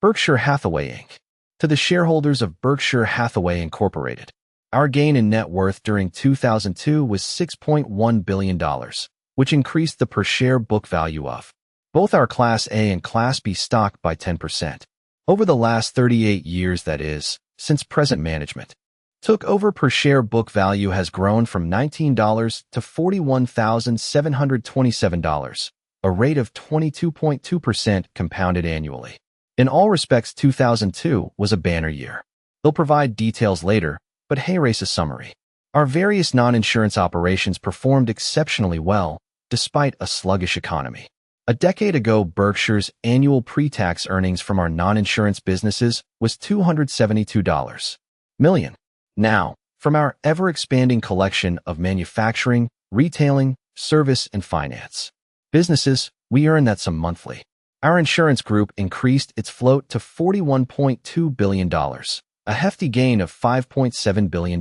Berkshire Hathaway Inc. To the shareholders of Berkshire Hathaway Incorporated, our gain in net worth during 2002 was $6.1 billion, which increased the per-share book value of both our Class A and Class B stock by 10%. Over the last 38 years, that is, since present management took over, per-share book value has grown from $19 to $41,727, a rate of 22.2% compounded annually. In all respects, 2002 was a banner year. They'll provide details later, but hey, race a summary. Our various non-insurance operations performed exceptionally well, despite a sluggish economy. A decade ago, Berkshire's annual pre-tax earnings from our non-insurance businesses was $272 million. Now, from our ever-expanding collection of manufacturing, retailing, service, and finance businesses, we earn that sum monthly. Our insurance group increased its float to $41.2 billion, a hefty gain of $5.7 billion.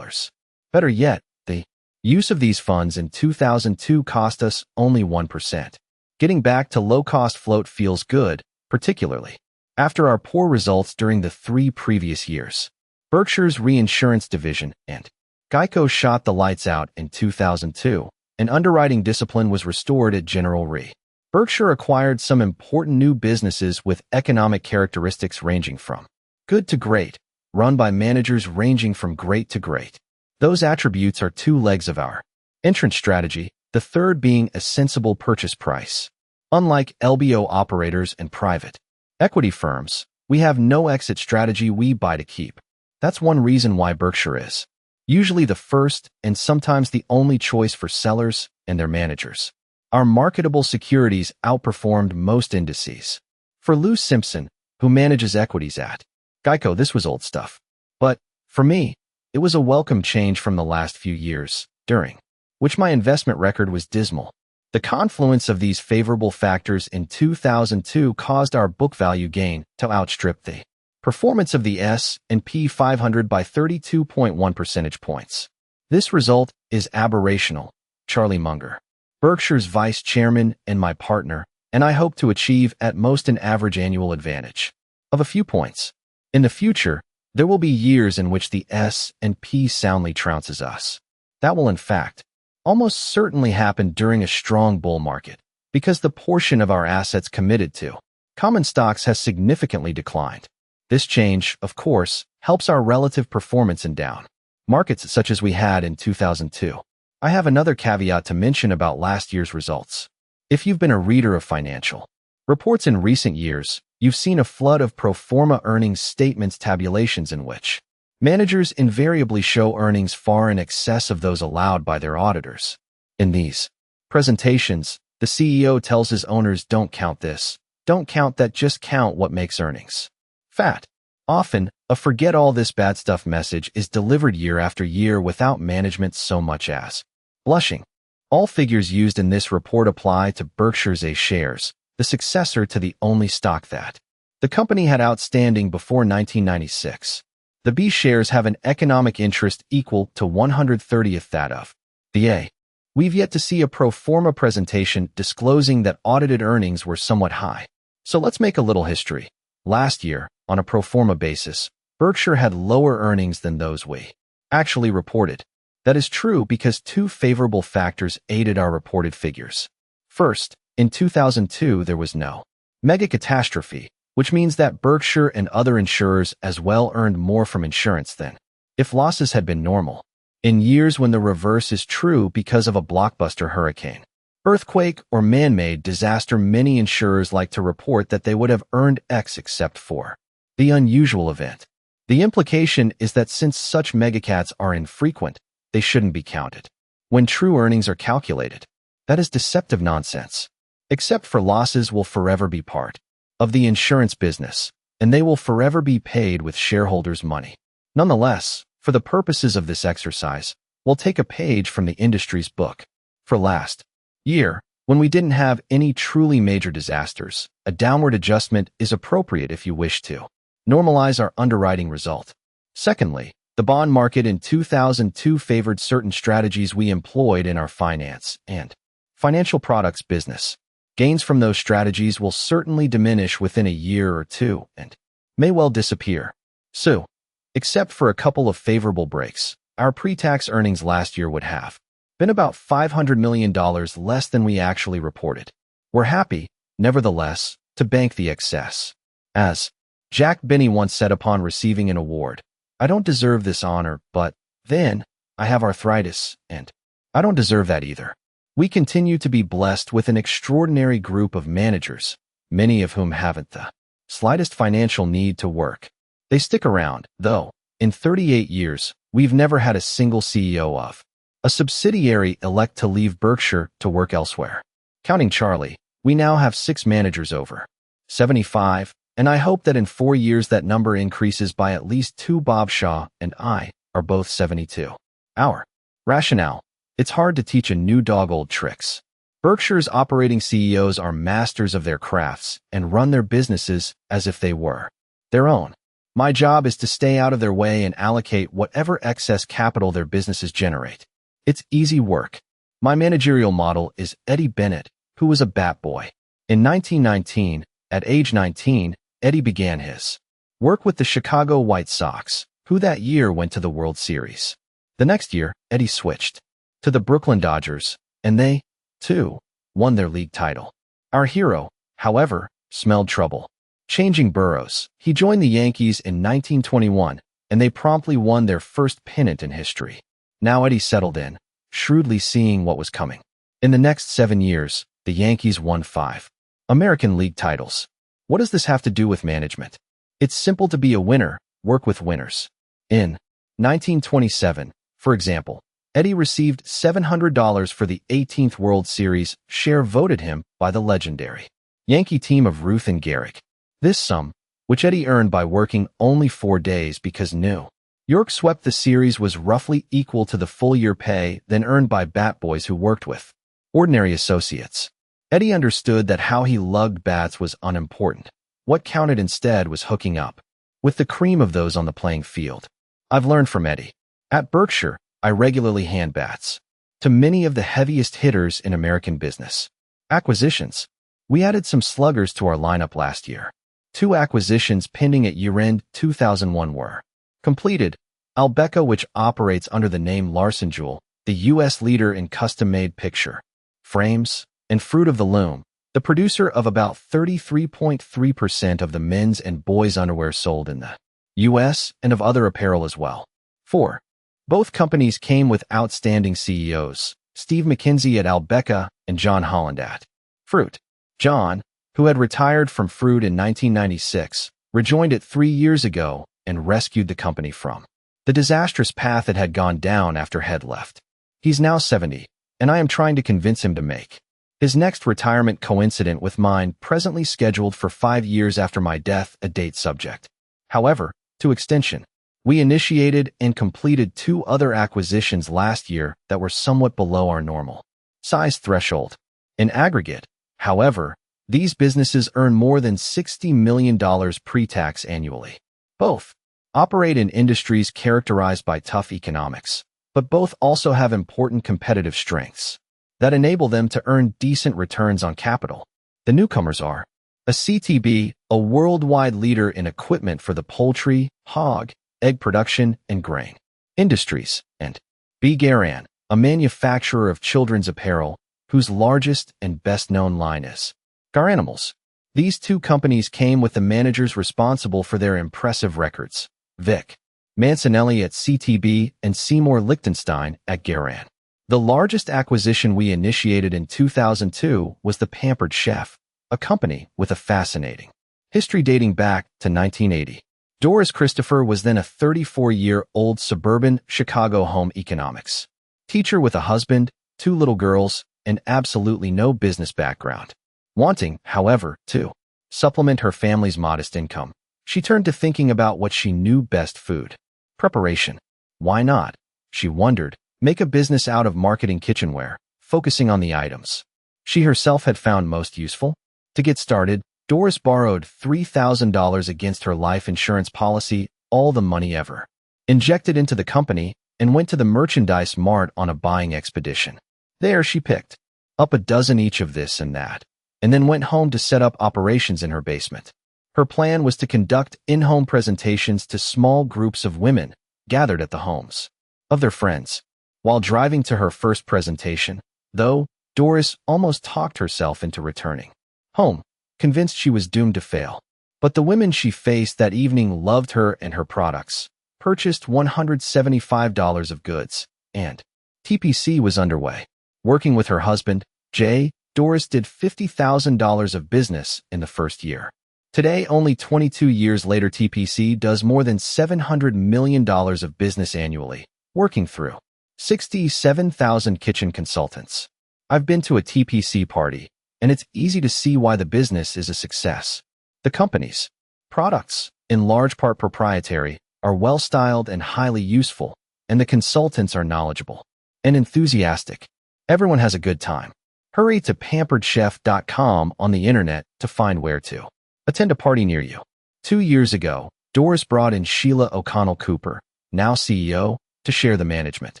Better yet, the use of these funds in 2002 cost us only 1%. Getting back to low-cost float feels good, particularly after our poor results during the 3 previous years. Berkshire's reinsurance division and Geico shot the lights out in 2002, and underwriting discipline was restored at General Re. Berkshire acquired some important new businesses with economic characteristics ranging from good to great, run by managers ranging from great to great. Those attributes are 2 legs of our entrance strategy, the third being a sensible purchase price. Unlike LBO operators and private equity firms, we have no exit strategy. We buy to keep. That's one reason why Berkshire is usually the first and sometimes the only choice for sellers and their managers. Our marketable securities outperformed most indices. For Lou Simpson, who manages equities at Geico, this was old stuff. But, for me, it was a welcome change from the last few years, during which my investment record was dismal. The confluence of these favorable factors in 2002 caused our book value gain to outstrip the performance of the S&P 500 by 32.1 percentage points. This result is aberrational. Charlie Munger, Berkshire's vice chairman and my partner, and I hope to achieve at most an average annual advantage of a few points. In the future, there will be years in which the S&P soundly trounces us. That will, in fact, almost certainly happen during a strong bull market, because the portion of our assets committed to common stocks has significantly declined. This change, of course, helps our relative performance in down markets such as we had in 2002. I have another caveat to mention about last year's results. If you've been a reader of financial reports in recent years, you've seen a flood of pro forma earnings statements tabulations in which managers invariably show earnings far in excess of those allowed by their auditors. In these presentations, the CEO tells his owners, don't count this, don't count that, just count what makes earnings fat. Often, a forget all this bad stuff message is delivered year after year without management so much as blushing. All figures used in this report apply to Berkshire's A shares, the successor to the only stock that the company had outstanding before 1996. The B shares have an economic interest equal to 1/130th that of the A. We've yet to see a pro forma presentation disclosing that audited earnings were somewhat high. So let's make a little history. Last year, on a pro forma basis, Berkshire had lower earnings than those we actually reported. That is true because 2 favorable factors aided our reported figures. First, in 2002 there was no mega catastrophe, which means that Berkshire and other insurers as well earned more from insurance than if losses had been normal. In years when the reverse is true because of a blockbuster hurricane, earthquake, or man-made disaster, many insurers like to report that they would have earned X except for the unusual event. The implication is that since such megacats are infrequent, they shouldn't be counted when true earnings are calculated. That is deceptive nonsense. Except for losses will forever be part of the insurance business, and they will forever be paid with shareholders' money. Nonetheless, for the purposes of this exercise, we'll take a page from the industry's book. For last year, when we didn't have any truly major disasters, a downward adjustment is appropriate if you wish to normalize our underwriting result. Secondly, the bond market in 2002 favored certain strategies we employed in our finance and financial products business. Gains from those strategies will certainly diminish within a year or two, and may well disappear. So, except for a couple of favorable breaks, our pre-tax earnings last year would have been about $500 million less than we actually reported. We're happy, nevertheless, to bank the excess. As Jack Benny once said upon receiving an award, "I don't deserve this honor, but then I have arthritis, and I don't deserve that either." We continue to be blessed with an extraordinary group of managers, many of whom haven't the slightest financial need to work. They stick around, though. In 38 years, we've never had a single CEO of a subsidiary elect to leave Berkshire to work elsewhere. Counting Charlie, we now have 6 managers over 75, and I hope that in 4 years that number increases by at least 2. Bob Shaw and I are both 72. Our rationale: it's hard to teach a new dog old tricks. Berkshire's operating CEOs are masters of their crafts and run their businesses as if they were their own. My job is to stay out of their way and allocate whatever excess capital their businesses generate. It's easy work. My managerial model is Eddie Bennett, who was a bat boy. In 1919, at age 19, Eddie began his work with the Chicago White Sox, who that year went to the World Series. The next year, Eddie switched to the Brooklyn Dodgers, and they, too, won their league title. Our hero, however, smelled trouble. Changing boroughs, he joined the Yankees in 1921, and they promptly won their first pennant in history. Now Eddie settled in, shrewdly seeing what was coming. In the next 7 years, the Yankees won 5 American League titles. What does this have to do with management? It's simple to be a winner, work with winners. In 1927, for example, Eddie received $700 for the 18th World Series. Share voted him by the legendary Yankee team of Ruth and Gehrig. This sum, which Eddie earned by working only 4 days because New York swept the series, was roughly equal to the full-year pay then earned by bat boys who worked with ordinary associates. Eddie understood that how he lugged bats was unimportant. What counted instead was hooking up with the cream of those on the playing field. I've learned from Eddie. At Berkshire, I regularly hand bats to many of the heaviest hitters in American business. Acquisitions. We added some sluggers to our lineup last year. 2 acquisitions pending at year-end 2001 were completed. Albeca, which operates under the name Larson Jewel, the U.S. leader in custom-made picture frames, and Fruit of the Loom, the producer of about 33.3% of the men's and boys' underwear sold in the U.S. and of other apparel as well. 4. Both companies came with outstanding CEOs, Steve McKinsey at Albeca and John Holland at Fruit. John, who had retired from Fruit in 1996, rejoined it 3 years ago and rescued the company from the disastrous path it had gone down after Head left. He's now 70, and I am trying to convince him to make his next retirement coincident with mine, presently scheduled for 5 years after my death, a date subject, however, to extension. We initiated and completed 2 other acquisitions last year that were somewhat below our normal size threshold. In aggregate, however, these businesses earn more than $60 million pre-tax annually. Both operate in industries characterized by tough economics, but both also have important competitive strengths that enable them to earn decent returns on capital. The newcomers are a CTB, a worldwide leader in equipment for the poultry, hog, egg production, and grain industries, and B. Garand, a manufacturer of children's apparel, whose largest and best-known line is Gar Animals. These 2 companies came with the managers responsible for their impressive records, Vic Mancinelli at CTB and Seymour Lichtenstein at Garand. The largest acquisition we initiated in 2002 was the Pampered Chef, a company with a fascinating history dating back to 1980. Doris Christopher was then a 34-year-old suburban Chicago home economics teacher with a husband, 2 little girls, and absolutely no business background. Wanting, however, to supplement her family's modest income, she turned to thinking about what she knew best: food preparation. Why not, she wondered, make a business out of marketing kitchenware, focusing on the items she herself had found most useful? To get started, Doris borrowed $3,000 against her life insurance policy, all the money ever injected into the company, and went to the merchandise mart on a buying expedition. There she picked up a dozen each of this and that, and then went home to set up operations in her basement. Her plan was to conduct in-home presentations to small groups of women gathered at the homes of their friends. While driving to her first presentation, though, Doris almost talked herself into returning home, convinced she was doomed to fail. But the women she faced that evening loved her and her products, purchased $175 of goods, and TPC was underway. Working with her husband, Jay, Doris did $50,000 of business in the first year. Today, only 22 years later, TPC does more than $700 million of business annually, working through 67,000 kitchen consultants. I've been to a TPC party, and it's easy to see why the business is a success. The company's products, in large part proprietary, are well-styled and highly useful, and the consultants are knowledgeable and enthusiastic. Everyone has a good time. Hurry to pamperedchef.com on the internet to find where to attend a party near you. 2 years ago, Doris brought in Sheila O'Connell Cooper, now CEO, to share the management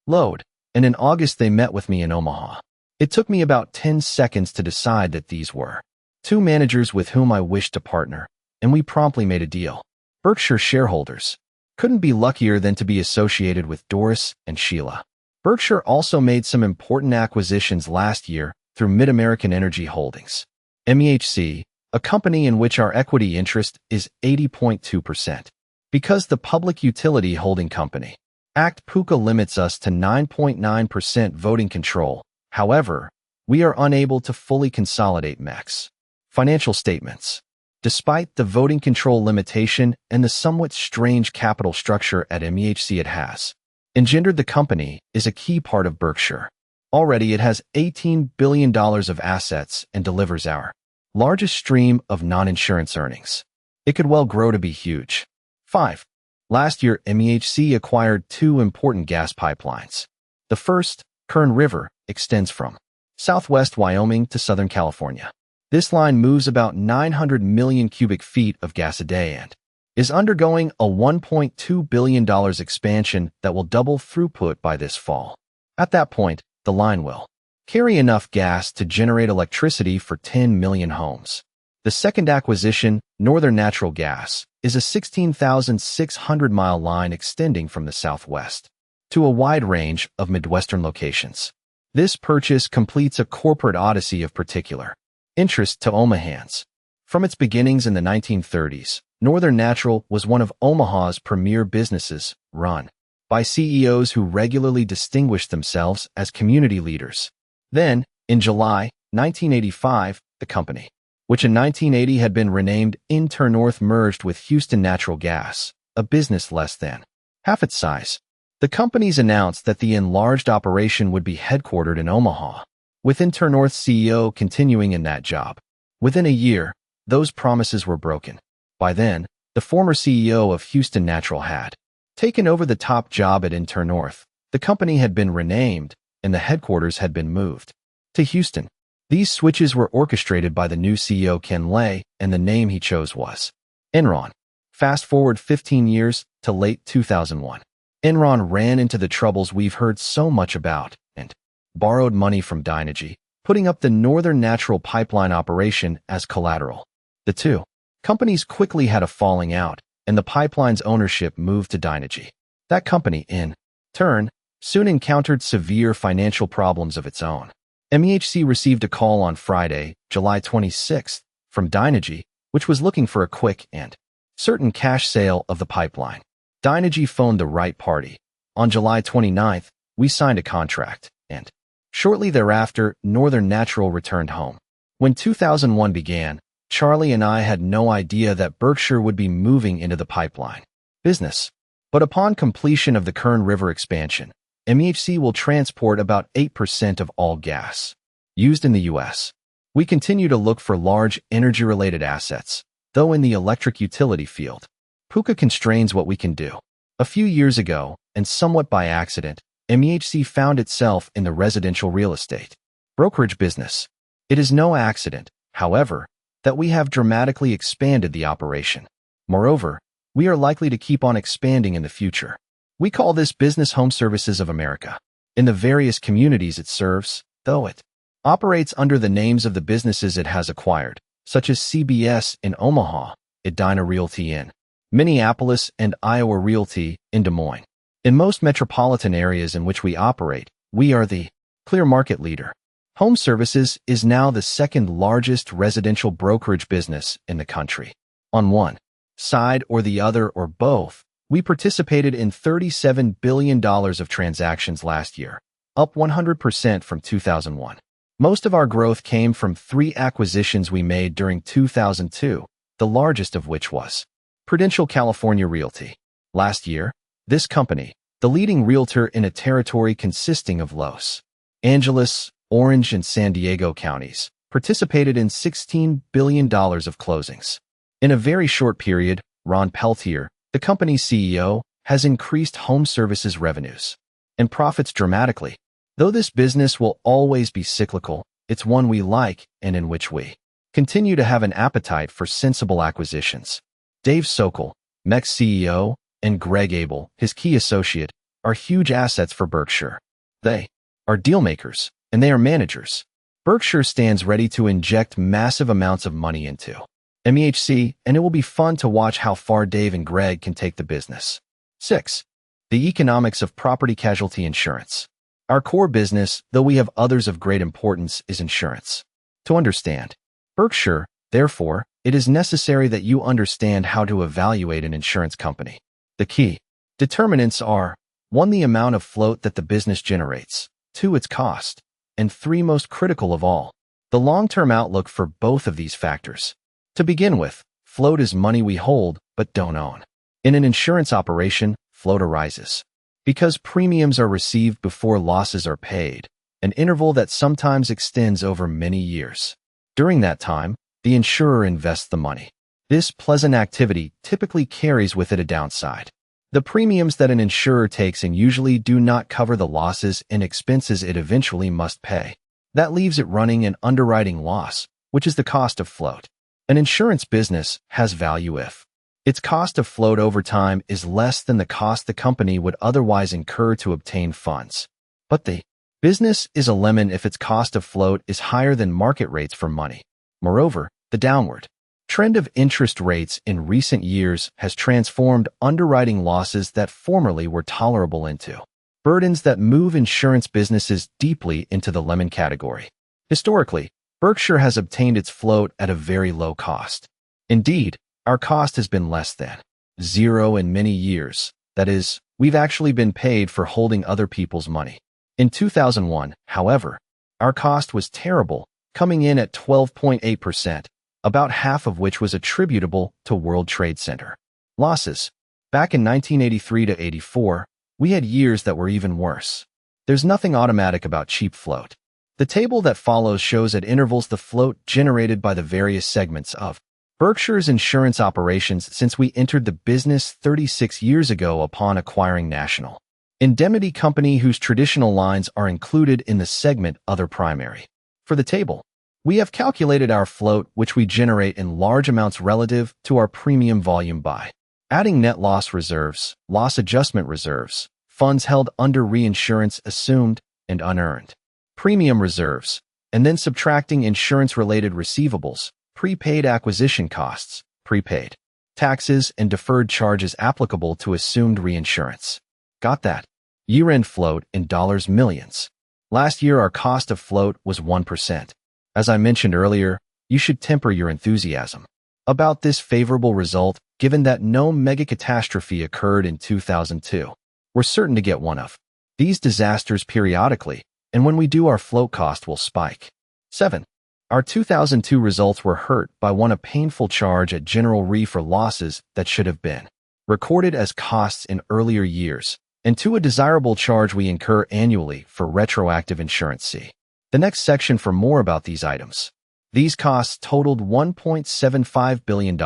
load, and in August they met with me in Omaha. It took me about 10 seconds to decide that these were 2 managers with whom I wished to partner, and we promptly made a deal. Berkshire shareholders couldn't be luckier than to be associated with Doris and Sheila. Berkshire also made some important acquisitions last year through Mid-American Energy Holdings, MEHC, a company in which our equity interest is 80.2%. Because the Public Utility Holding Company Act PUCA limits us to 9.9% voting control, however, we are unable to fully consolidate MEC's financial statements. Despite the voting control limitation and the somewhat strange capital structure at MEHC it has engendered, the company is a key part of Berkshire. Already it has $18 billion of assets and delivers our largest stream of non-insurance earnings. It could well grow to be huge. 5. Last year, MEHC acquired 2 important gas pipelines. The first, Kern River, extends from southwest Wyoming to Southern California. This line moves about 900 million cubic feet of gas a day and is undergoing a $1.2 billion expansion that will double throughput by this fall. At that point, the line will carry enough gas to generate electricity for 10 million homes. The second acquisition, Northern Natural Gas, is a 16,600-mile line extending from the southwest to a wide range of Midwestern locations. This purchase completes a corporate odyssey of particular interest to Omahans. From its beginnings in the 1930s, Northern Natural was one of Omaha's premier businesses, run by CEOs who regularly distinguished themselves as community leaders. Then, in July 1985, the company, which in 1980 had been renamed InterNorth, merged with Houston Natural Gas, a business less than half its size. The companies announced that the enlarged operation would be headquartered in Omaha, with InterNorth's CEO continuing in that job. Within a year, those promises were broken. By then, the former CEO of Houston Natural had taken over the top job at InterNorth. The company had been renamed, and the headquarters had been moved to Houston. These switches were orchestrated by the new CEO Ken Lay, and the name he chose was Enron. Fast forward 15 years to late 2001. Enron ran into the troubles we've heard so much about and borrowed money from Dynegy, putting up the Northern Natural Pipeline operation as collateral. The two companies quickly had a falling out, and the pipeline's ownership moved to Dynegy. That company, in turn, soon encountered severe financial problems of its own. MEHC received a call on Friday, July 26th, from Dynegy, which was looking for a quick and certain cash sale of the pipeline. Dynegy phoned the right party. On July 29th, we signed a contract, and shortly thereafter, Northern Natural returned home. When 2001 began, Charlie and I had no idea that Berkshire would be moving into the pipeline business. But upon completion of the Kern River expansion, MEHC will transport about 8% of all gas used in the U.S. We continue to look for large energy-related assets, though in the electric utility field, PUCA constrains what we can do. A few years ago, and somewhat by accident, MEHC found itself in the residential real estate brokerage business. It is no accident, however, that we have dramatically expanded the operation. Moreover, we are likely to keep on expanding in the future. We call this Business Home Services of America. In the various communities it serves, though it operates under the names of the businesses it has acquired, such as CBS in Omaha, Edina Realty in Minneapolis, and Iowa Realty in Des Moines. In most metropolitan areas in which we operate, we are the clear market leader. Home Services is now the second largest residential brokerage business in the country. On one side or the other or both, we participated in $37 billion of transactions last year, up 100% from 2001. Most of our growth came from 3 acquisitions we made during 2002, the largest of which was Prudential California Realty. Last year, this company, the leading realtor in a territory consisting of Los Angeles, Orange, and San Diego counties, participated in $16 billion of closings. In a very short period, Ron Peltier, the company's CEO, has increased Home Services revenues and profits dramatically. Though this business will always be cyclical, it's one we like and in which we continue to have an appetite for sensible acquisitions. Dave Sokol, MEC's CEO, and Greg Abel, his key associate, are huge assets for Berkshire. They are dealmakers, and they are managers. Berkshire stands ready to inject massive amounts of money into MEHC, and it will be fun to watch how far Dave and Greg can take the business. 6. The economics of property casualty insurance. Our core business, though we have others of great importance, is insurance. To understand Berkshire, therefore, it is necessary that you understand how to evaluate an insurance company. The key determinants are 1. The amount of float that the business generates, 2. Its cost, and 3. Most critical of all, the long-term outlook for both of these factors. To begin with, float is money we hold but don't own. In an insurance operation, float arises because premiums are received before losses are paid, an interval that sometimes extends over many years. During that time, the insurer invests the money. This pleasant activity typically carries with it a downside. The premiums that an insurer takes in usually do not cover the losses and expenses it eventually must pay. That leaves it running an underwriting loss, which is the cost of float. An insurance business has value if its cost of float over time is less than the cost the company would otherwise incur to obtain funds. But the business is a lemon if its cost of float is higher than market rates for money. Moreover, the downward trend of interest rates in recent years has transformed underwriting losses that formerly were tolerable into burdens that move insurance businesses deeply into the lemon category. Historically, Berkshire has obtained its float at a very low cost. Indeed, our cost has been less than zero in many years. That is, we've actually been paid for holding other people's money. In 2001, however, our cost was terrible, coming in at 12.8%, about half of which was attributable to World Trade Center losses. Back in 1983 to 84, we had years that were even worse. There's nothing automatic about cheap float. The table that follows shows at intervals the float generated by the various segments of Berkshire's insurance operations since we entered the business 36 years ago upon acquiring National Indemnity Company, whose traditional lines are included in the segment Other Primary. For the table, we have calculated our float, which we generate in large amounts relative to our premium volume by adding net loss reserves, loss adjustment reserves, funds held under reinsurance assumed and unearned, premium reserves, and then subtracting insurance-related receivables, prepaid acquisition costs, prepaid taxes, and deferred charges applicable to assumed reinsurance. Got that? Year-end float in dollars millions. Last year, our cost of float was 1%. As I mentioned earlier, you should temper your enthusiasm about this favorable result, given that no mega catastrophe occurred in 2002. We're certain to get one of these disasters periodically, and when we do, our float cost will spike. 7. Our 2002 results were hurt by 1. A painful charge at General Re for losses that should have been recorded as costs in earlier years, and 2. A desirable charge we incur annually for retroactive insurance. See the next section for more about these items. These costs totaled $1.75 billion,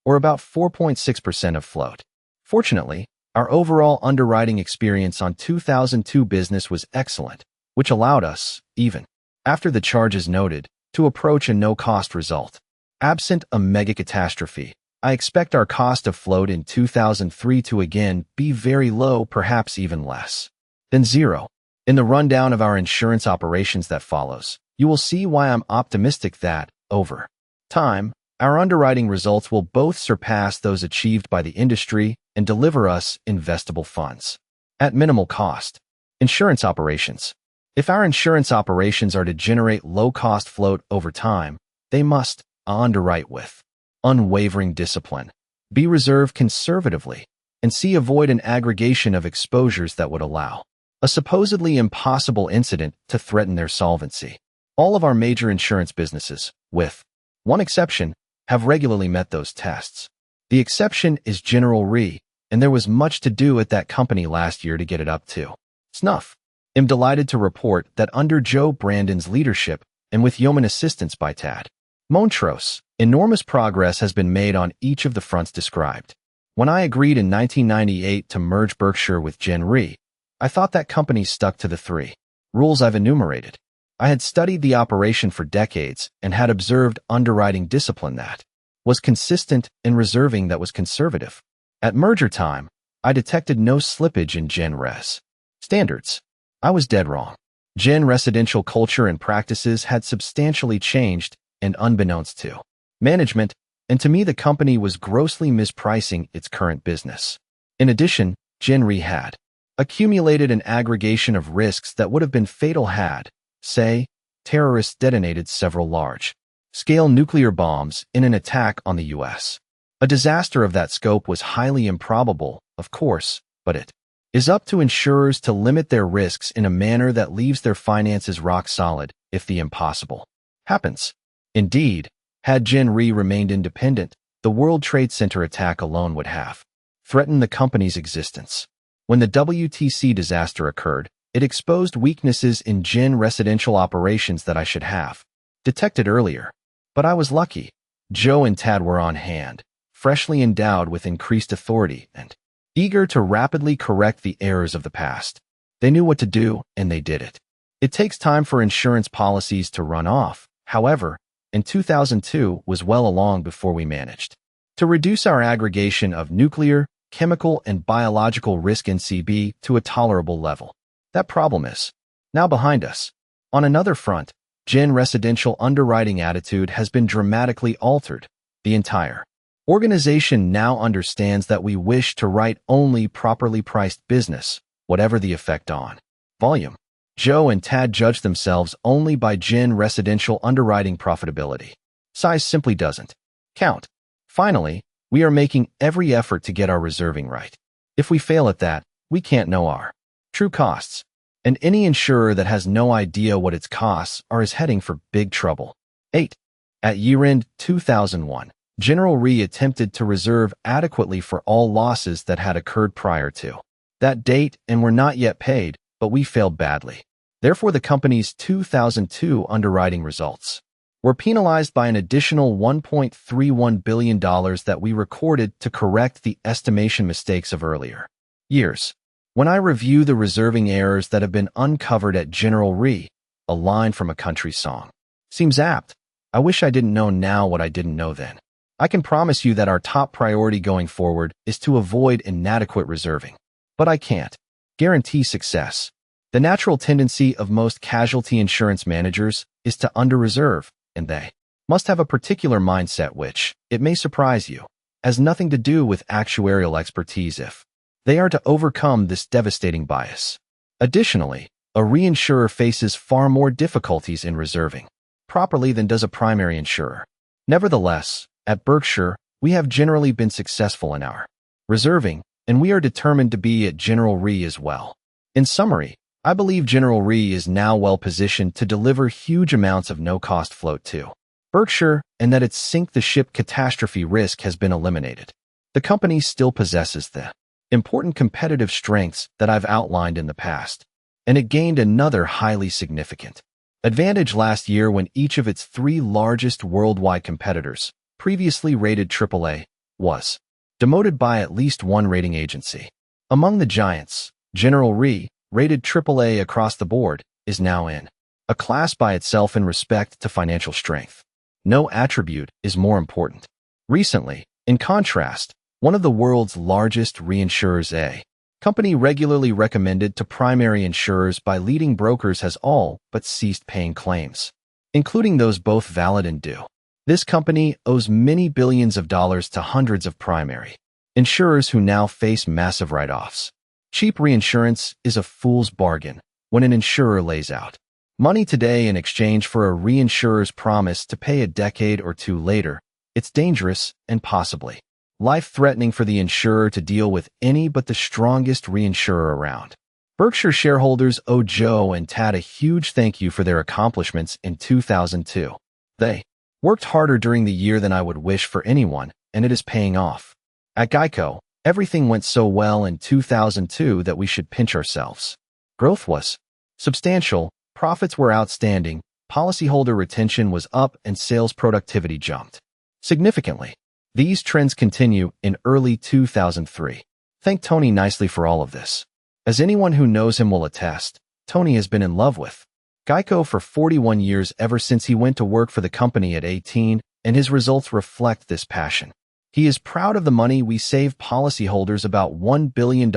or about 4.6% of float. Fortunately, our overall underwriting experience on 2002 business was excellent, which allowed us, even after the charges noted, to approach a no-cost result. Absent a mega catastrophe, I expect our cost of float in 2003 to again be very low, perhaps even less than zero. In the rundown of our insurance operations that follows, you will see why I'm optimistic that, over time, our underwriting results will both surpass those achieved by the industry and deliver us investable funds at minimal cost. Insurance operations. If our insurance operations are to generate low-cost float over time, they must underwrite with unwavering discipline, be reserved conservatively, and avoid an aggregation of exposures that would allow a supposedly impossible incident to threaten their solvency. All of our major insurance businesses, with one exception, have regularly met those tests. The exception is General Re, and there was much to do at that company last year to get it up to snuff. I'm delighted to report that under Joe Brandon's leadership and with yeoman assistance by Tad Montrose, enormous progress has been made on each of the fronts described. When I agreed in 1998 to merge Berkshire with Gen Re, I thought that company stuck to the 3 rules I've enumerated. I had studied the operation for decades and had observed underwriting discipline that was consistent and reserving that was conservative. At merger time, I detected no slippage in Gen Res standards. I was dead wrong. Gen residential culture and practices had substantially changed, and unbeknownst to management, and to me the company was grossly mispricing its current business. In addition, Gen Re had accumulated an aggregation of risks that would have been fatal had, say, terrorists detonated several large-scale nuclear bombs in an attack on the U.S. A disaster of that scope was highly improbable, of course, but it is up to insurers to limit their risks in a manner that leaves their finances rock solid if the impossible happens. Indeed, had Gen Re remained independent, the World Trade Center attack alone would have threatened the company's existence. When the WTC disaster occurred, it exposed weaknesses in Gen residential operations that I should have detected earlier. But I was lucky. Joe and Tad were on hand, freshly endowed with increased authority and eager to rapidly correct the errors of the past. They knew what to do, and they did it. It takes time for insurance policies to run off, however, and 2002 was well along before we managed to reduce our aggregation of nuclear, chemical, and biological risk NCB to a tolerable level. That problem is now behind us. On another front, Gen residential underwriting attitude has been dramatically altered. The entire organization now understands that we wish to write only properly priced business, whatever the effect on volume. Joe and Tad judge themselves only by Gen residential underwriting profitability. Size simply doesn't count. Finally, we are making every effort to get our reserving right. If we fail at that, we can't know our true costs. And any insurer that has no idea what its costs are is heading for big trouble. 8. At year-end 2001, General Re attempted to reserve adequately for all losses that had occurred prior to that date and were not yet paid, but we failed badly. Therefore, the company's 2002 underwriting results were penalized by an additional $1.31 billion that we recorded to correct the estimation mistakes of earlier years. When I review the reserving errors that have been uncovered at General Re, a line from a country song seems apt. I wish I didn't know now what I didn't know then. I can promise you that our top priority going forward is to avoid inadequate reserving. But I can't guarantee success. The natural tendency of most casualty insurance managers is to under-reserve, and they must have a particular mindset which, it may surprise you, has nothing to do with actuarial expertise if they are to overcome this devastating bias. Additionally, a reinsurer faces far more difficulties in reserving properly than does a primary insurer. Nevertheless, at Berkshire, we have generally been successful in our reserving, and we are determined to be at General Re as well. In summary, I believe General Re is now well positioned to deliver huge amounts of no-cost float to Berkshire, and that its sink-the-ship catastrophe risk has been eliminated. The company still possesses the important competitive strengths that I've outlined in the past, and it gained another highly significant advantage last year when each of its 3 largest worldwide competitors, previously rated AAA, was demoted by at least one rating agency. Among the giants, General Re, rated AAA across the board, is now in a class by itself in respect to financial strength. No attribute is more important. Recently, in contrast, one of the world's largest reinsurers, a company regularly recommended to primary insurers by leading brokers, has all but ceased paying claims, including those both valid and due. This company owes many billions of dollars to hundreds of primary insurers who now face massive write-offs. Cheap reinsurance is a fool's bargain when an insurer lays out money today in exchange for a reinsurer's promise to pay a decade or two later. It's dangerous and possibly life-threatening for the insurer to deal with any but the strongest reinsurer around. Berkshire shareholders owe Joe and Tad a huge thank you for their accomplishments in 2002. They worked harder during the year than I would wish for anyone, and it is paying off. At Geico, everything went so well in 2002 that we should pinch ourselves. Growth was substantial, profits were outstanding, policyholder retention was up, and sales productivity jumped significantly. These trends continue in early 2003. Thank Tony nicely for all of this. As anyone who knows him will attest, Tony has been in love with Geico for 41 years ever since he went to work for the company at 18, and his results reflect this passion. He is proud of the money we save policyholders, about $1 billion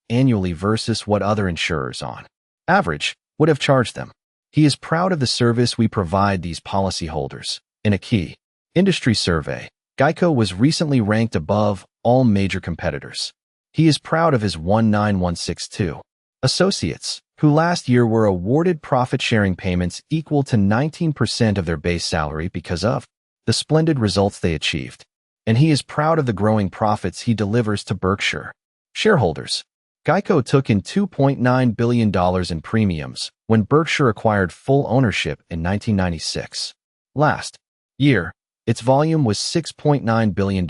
annually versus what other insurers on average would have charged them. He is proud of the service we provide these policyholders. In a key industry survey, Geico was recently ranked above all major competitors. He is proud of his 19162 associates, who last year were awarded profit-sharing payments equal to 19% of their base salary because of the splendid results they achieved. And he is proud of the growing profits he delivers to Berkshire shareholders. Geico took in $2.9 billion in premiums when Berkshire acquired full ownership in 1996. Last year, its volume was $6.9 billion,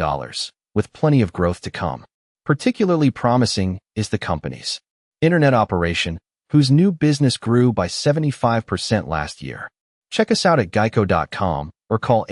with plenty of growth to come. Particularly promising is the company's internet operation, whose new business grew by 75% last year. Check us out at geico.com or call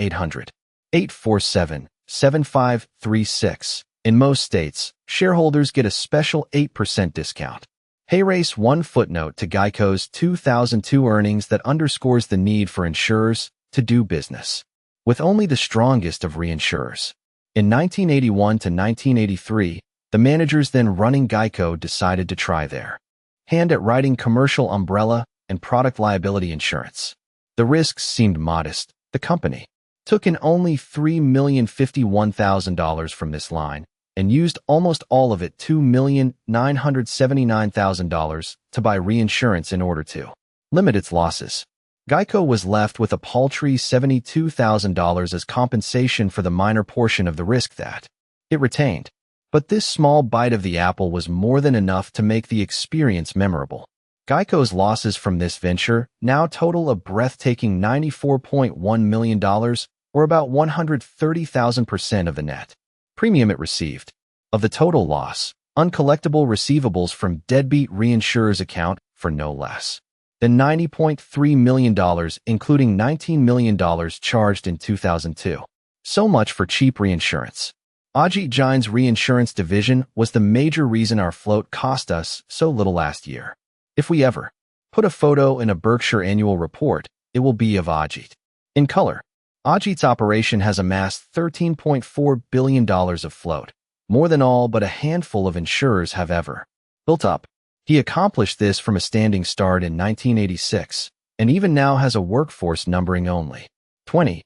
800-847-7536. In most states, shareholders get a special 8% discount. Hey, race one footnote to Geico's 2002 earnings that underscores the need for insurers to do business with only the strongest of reinsurers. In 1981 to 1983, the managers then running Geico decided to try their hand at writing commercial umbrella and product liability insurance. The risks seemed modest. The company took in only $3,051,000 from this line and used almost all of it, $2,979,000, to buy reinsurance in order to limit its losses. Geico was left with a paltry $72,000 as compensation for the minor portion of the risk that it retained. But this small bite of the apple was more than enough to make the experience memorable. Geico's losses from this venture now total a breathtaking $94.1 million, or about 130,000% of the net premium it received. Of the total loss, uncollectible receivables from deadbeat reinsurers account for no less than $90.3 million, including $19 million charged in 2002. So much for cheap reinsurance. Ajit Jain's reinsurance division was the major reason our float cost us so little last year. If we ever put a photo in a Berkshire annual report, it will be of Ajit. In color, Ajit's operation has amassed $13.4 billion of float, more than all but a handful of insurers have ever built up. He accomplished this from a standing start in 1986, and even now has a workforce numbering only 20.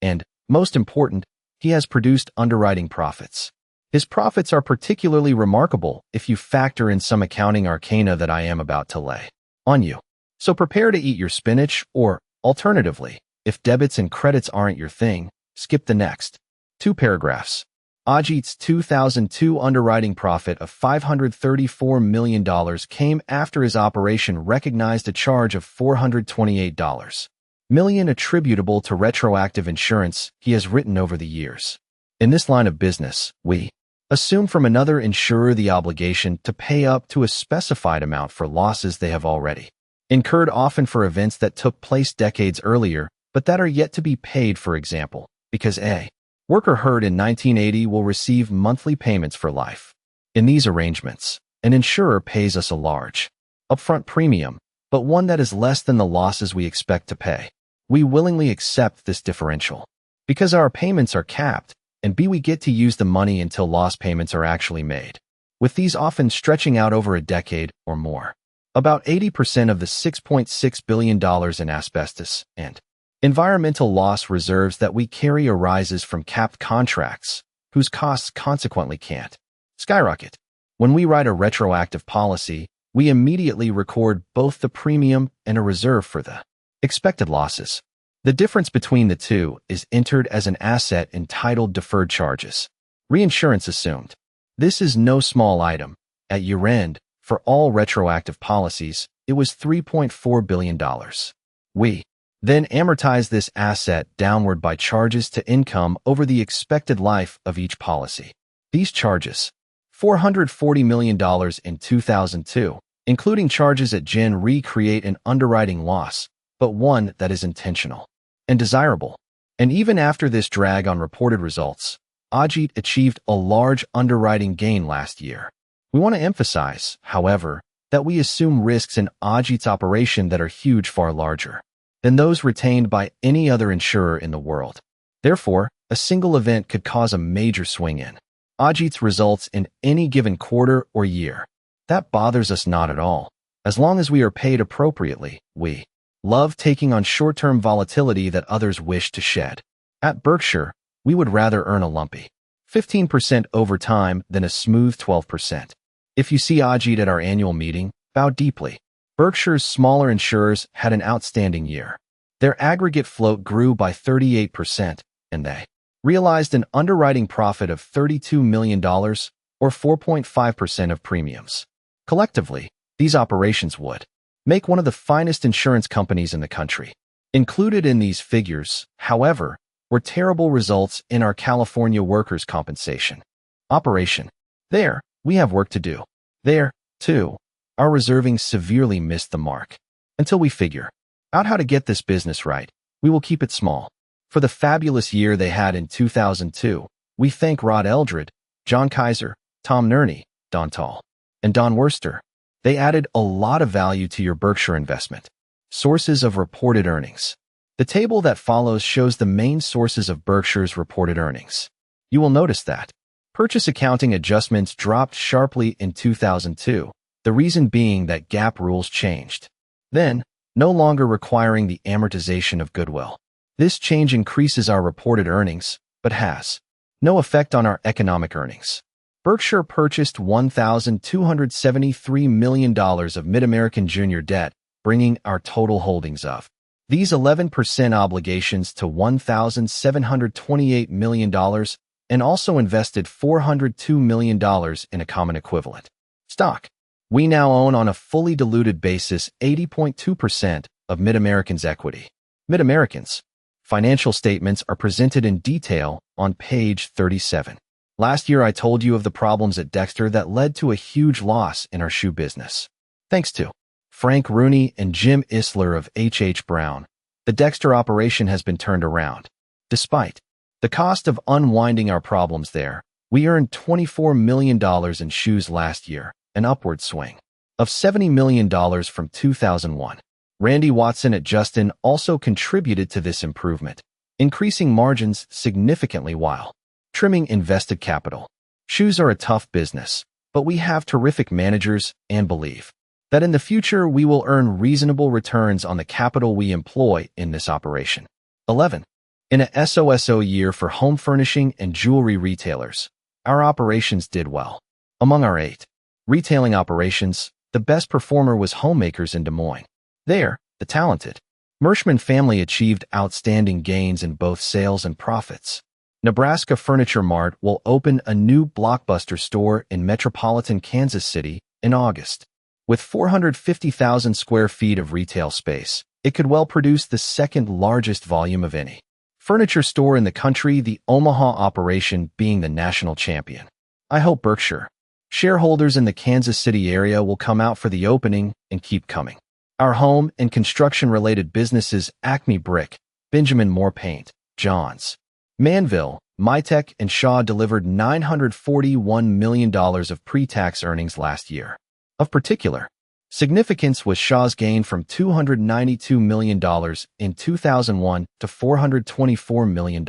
And, most important, he has produced underwriting profits. His profits are particularly remarkable if you factor in some accounting arcana that I am about to lay on you. So prepare to eat your spinach, or, alternatively, if debits and credits aren't your thing, skip the next 2 paragraphs. Ajit's 2002 underwriting profit of $534 million came after his operation recognized a charge of $428 million attributable to retroactive insurance he has written over the years. In this line of business, we assume from another insurer the obligation to pay up to a specified amount for losses they have already incurred, often for events that took place decades earlier, but that are yet to be paid. For example, because a worker hurt in 1980 will receive monthly payments for life. In these arrangements, an insurer pays us a large upfront premium, but one that is less than the losses we expect to pay. We willingly accept this differential because our payments are capped, and we get to use the money until loss payments are actually made, with these often stretching out over a decade or more. About 80% of the $6.6 billion in asbestos and Environmental loss reserves that we carry arises from capped contracts, whose costs consequently can't skyrocket. When we write a retroactive policy, we immediately record both the premium and a reserve for the expected losses. The difference between the two is entered as an asset entitled deferred charges. Reinsurance assumed. This is no small item. At year-end, for all retroactive policies, it was $3.4 billion. We then amortize this asset downward by charges to income over the expected life of each policy. These charges, $440 million in 2002, including charges at Gen Re, create an underwriting loss, but one that is intentional and desirable. And even after this drag on reported results, Ajit achieved a large underwriting gain last year. We want to emphasize, however, that we assume risks in Ajit's operation that are huge, far larger than those retained by any other insurer in the world. Therefore, a single event could cause a major swing in Ajit's results in any given quarter or year. That bothers us not at all. As long as we are paid appropriately, we love taking on short-term volatility that others wish to shed. At Berkshire, we would rather earn a lumpy 15% over time than a smooth 12%. If you see Ajit at our annual meeting, bow deeply. Berkshire's smaller insurers had an outstanding year. Their aggregate float grew by 38%, and they realized an underwriting profit of $32 million, or 4.5% of premiums. Collectively, these operations would make one of the finest insurance companies in the country. Included in these figures, however, were terrible results in our California workers' compensation operation. There, we have work to do. There, too, our reserving severely missed the mark. Until we figure out how to get this business right, we will keep it small. For the fabulous year they had in 2002, we thank Rod Eldred, John Kaiser, Tom Nerney, Don Tall, and Don Worster. They added a lot of value to your Berkshire investment. Sources of reported earnings. The table that follows shows the main sources of Berkshire's reported earnings. You will notice that purchase accounting adjustments dropped sharply in 2002, the reason being that GAAP rules changed, then no longer requiring the amortization of goodwill. This change increases our reported earnings, but has no effect on our economic earnings. Berkshire purchased $1,273 million of Mid-American Junior debt, bringing our total holdings of these 11% obligations to $1,728 million, and also invested $402 million in a common equivalent stock. We now own on a fully diluted basis 80.2% of Mid-American's equity. Mid-American's financial statements are presented in detail on page 37. Last year I told you of the problems at Dexter that led to a huge loss in our shoe business. Thanks to Frank Rooney and Jim Isler of H.H. Brown, the Dexter operation has been turned around. Despite the cost of unwinding our problems there, we earned $24 million in shoes last year, an upward swing of $70 million from 2001. Randy Watson at Justin also contributed to this improvement, increasing margins significantly while trimming invested capital. Shoes are a tough business, but we have terrific managers and believe that in the future we will earn reasonable returns on the capital we employ in this operation. 11. In a SOSO year for home furnishing and jewelry retailers, our operations did well. Among our 8 retailing operations, the best performer was Homemakers in Des Moines. There, the talented Mershman family achieved outstanding gains in both sales and profits. Nebraska Furniture Mart will open a new blockbuster store in metropolitan Kansas City in August. With 450,000 square feet of retail space, it could well produce the second largest volume of any furniture store in the country, the Omaha operation being the national champion. I hope Berkshire shareholders in the Kansas City area will come out for the opening and keep coming. Our home and construction-related businesses Acme Brick, Benjamin Moore Paint, Johns Manville, Mytech, and Shaw delivered $941 million of pre-tax earnings last year. Of particular significance was Shaw's gain from $292 million in 2001 to $424 million.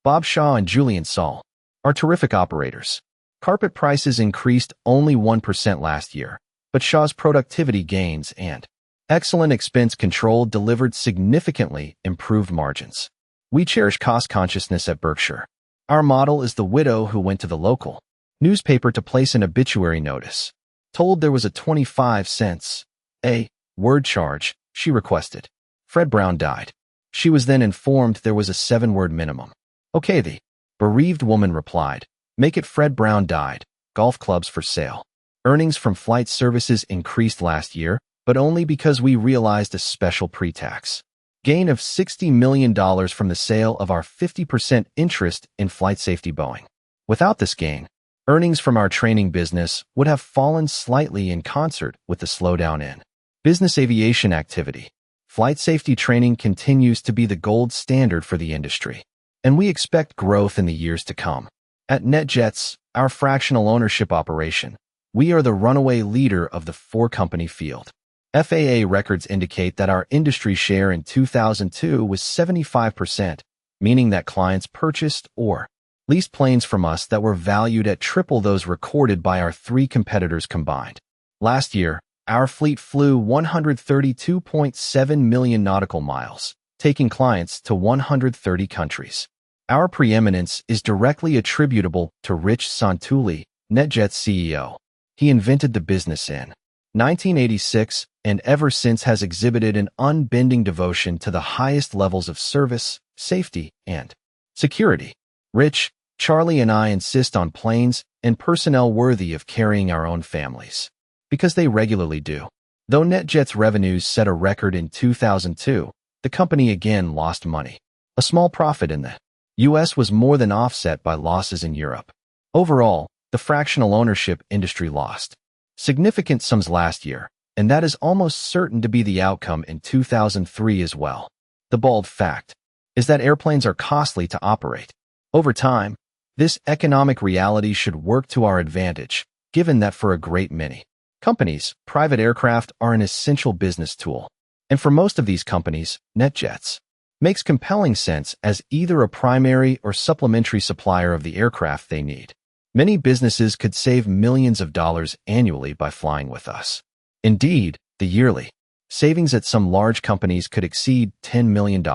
Bob Shaw and Julian Saul are terrific operators. Carpet prices increased only 1% last year, but Shaw's productivity gains and Excellent expense control delivered significantly improved margins. We cherish cost consciousness at Berkshire. Our model is the widow who went to the local newspaper to place an obituary notice. Told there was a 25 cents a word charge, she requested. Fred Brown died. She was then informed there was a 7-word minimum. Okay, the bereaved woman replied. Make it Fred Brown died. Golf clubs for sale. Earnings from flight services increased last year, but only because we realized a special pre-tax gain of $60 million from the sale of our 50% interest in Flight Safety Boeing. Without this gain, earnings from our training business would have fallen slightly in concert with the slowdown in business aviation activity. Flight safety training continues to be the gold standard for the industry, and we expect growth in the years to come. At NetJets, our fractional ownership operation, we are the runaway leader of the 4-company field. FAA records indicate that our industry share in 2002 was 75%, meaning that clients purchased or leased planes from us that were valued at triple those recorded by our 3 competitors combined. Last year, our fleet flew 132.7 million nautical miles, taking clients to 130 countries. Our preeminence is directly attributable to Rich Santulli, NetJets CEO. He invented the business in 1986 and ever since has exhibited an unbending devotion to the highest levels of service, safety, and security. Rich, Charlie, and I insist on planes and personnel worthy of carrying our own families, because they regularly do. Though NetJets revenues set a record in 2002, the company again lost money. A small profit in the U.S. was more than offset by losses in Europe. Overall, the fractional ownership industry lost significant sums last year, and that is almost certain to be the outcome in 2003 as well. The bald fact is that airplanes are costly to operate. Over time, this economic reality should work to our advantage, given that for a great many companies, private aircraft are an essential business tool. And for most of these companies, NetJets makes compelling sense as either a primary or supplementary supplier of the aircraft they need. Many businesses could save millions of dollars annually by flying with us. Indeed, the yearly savings at some large companies could exceed $10 million.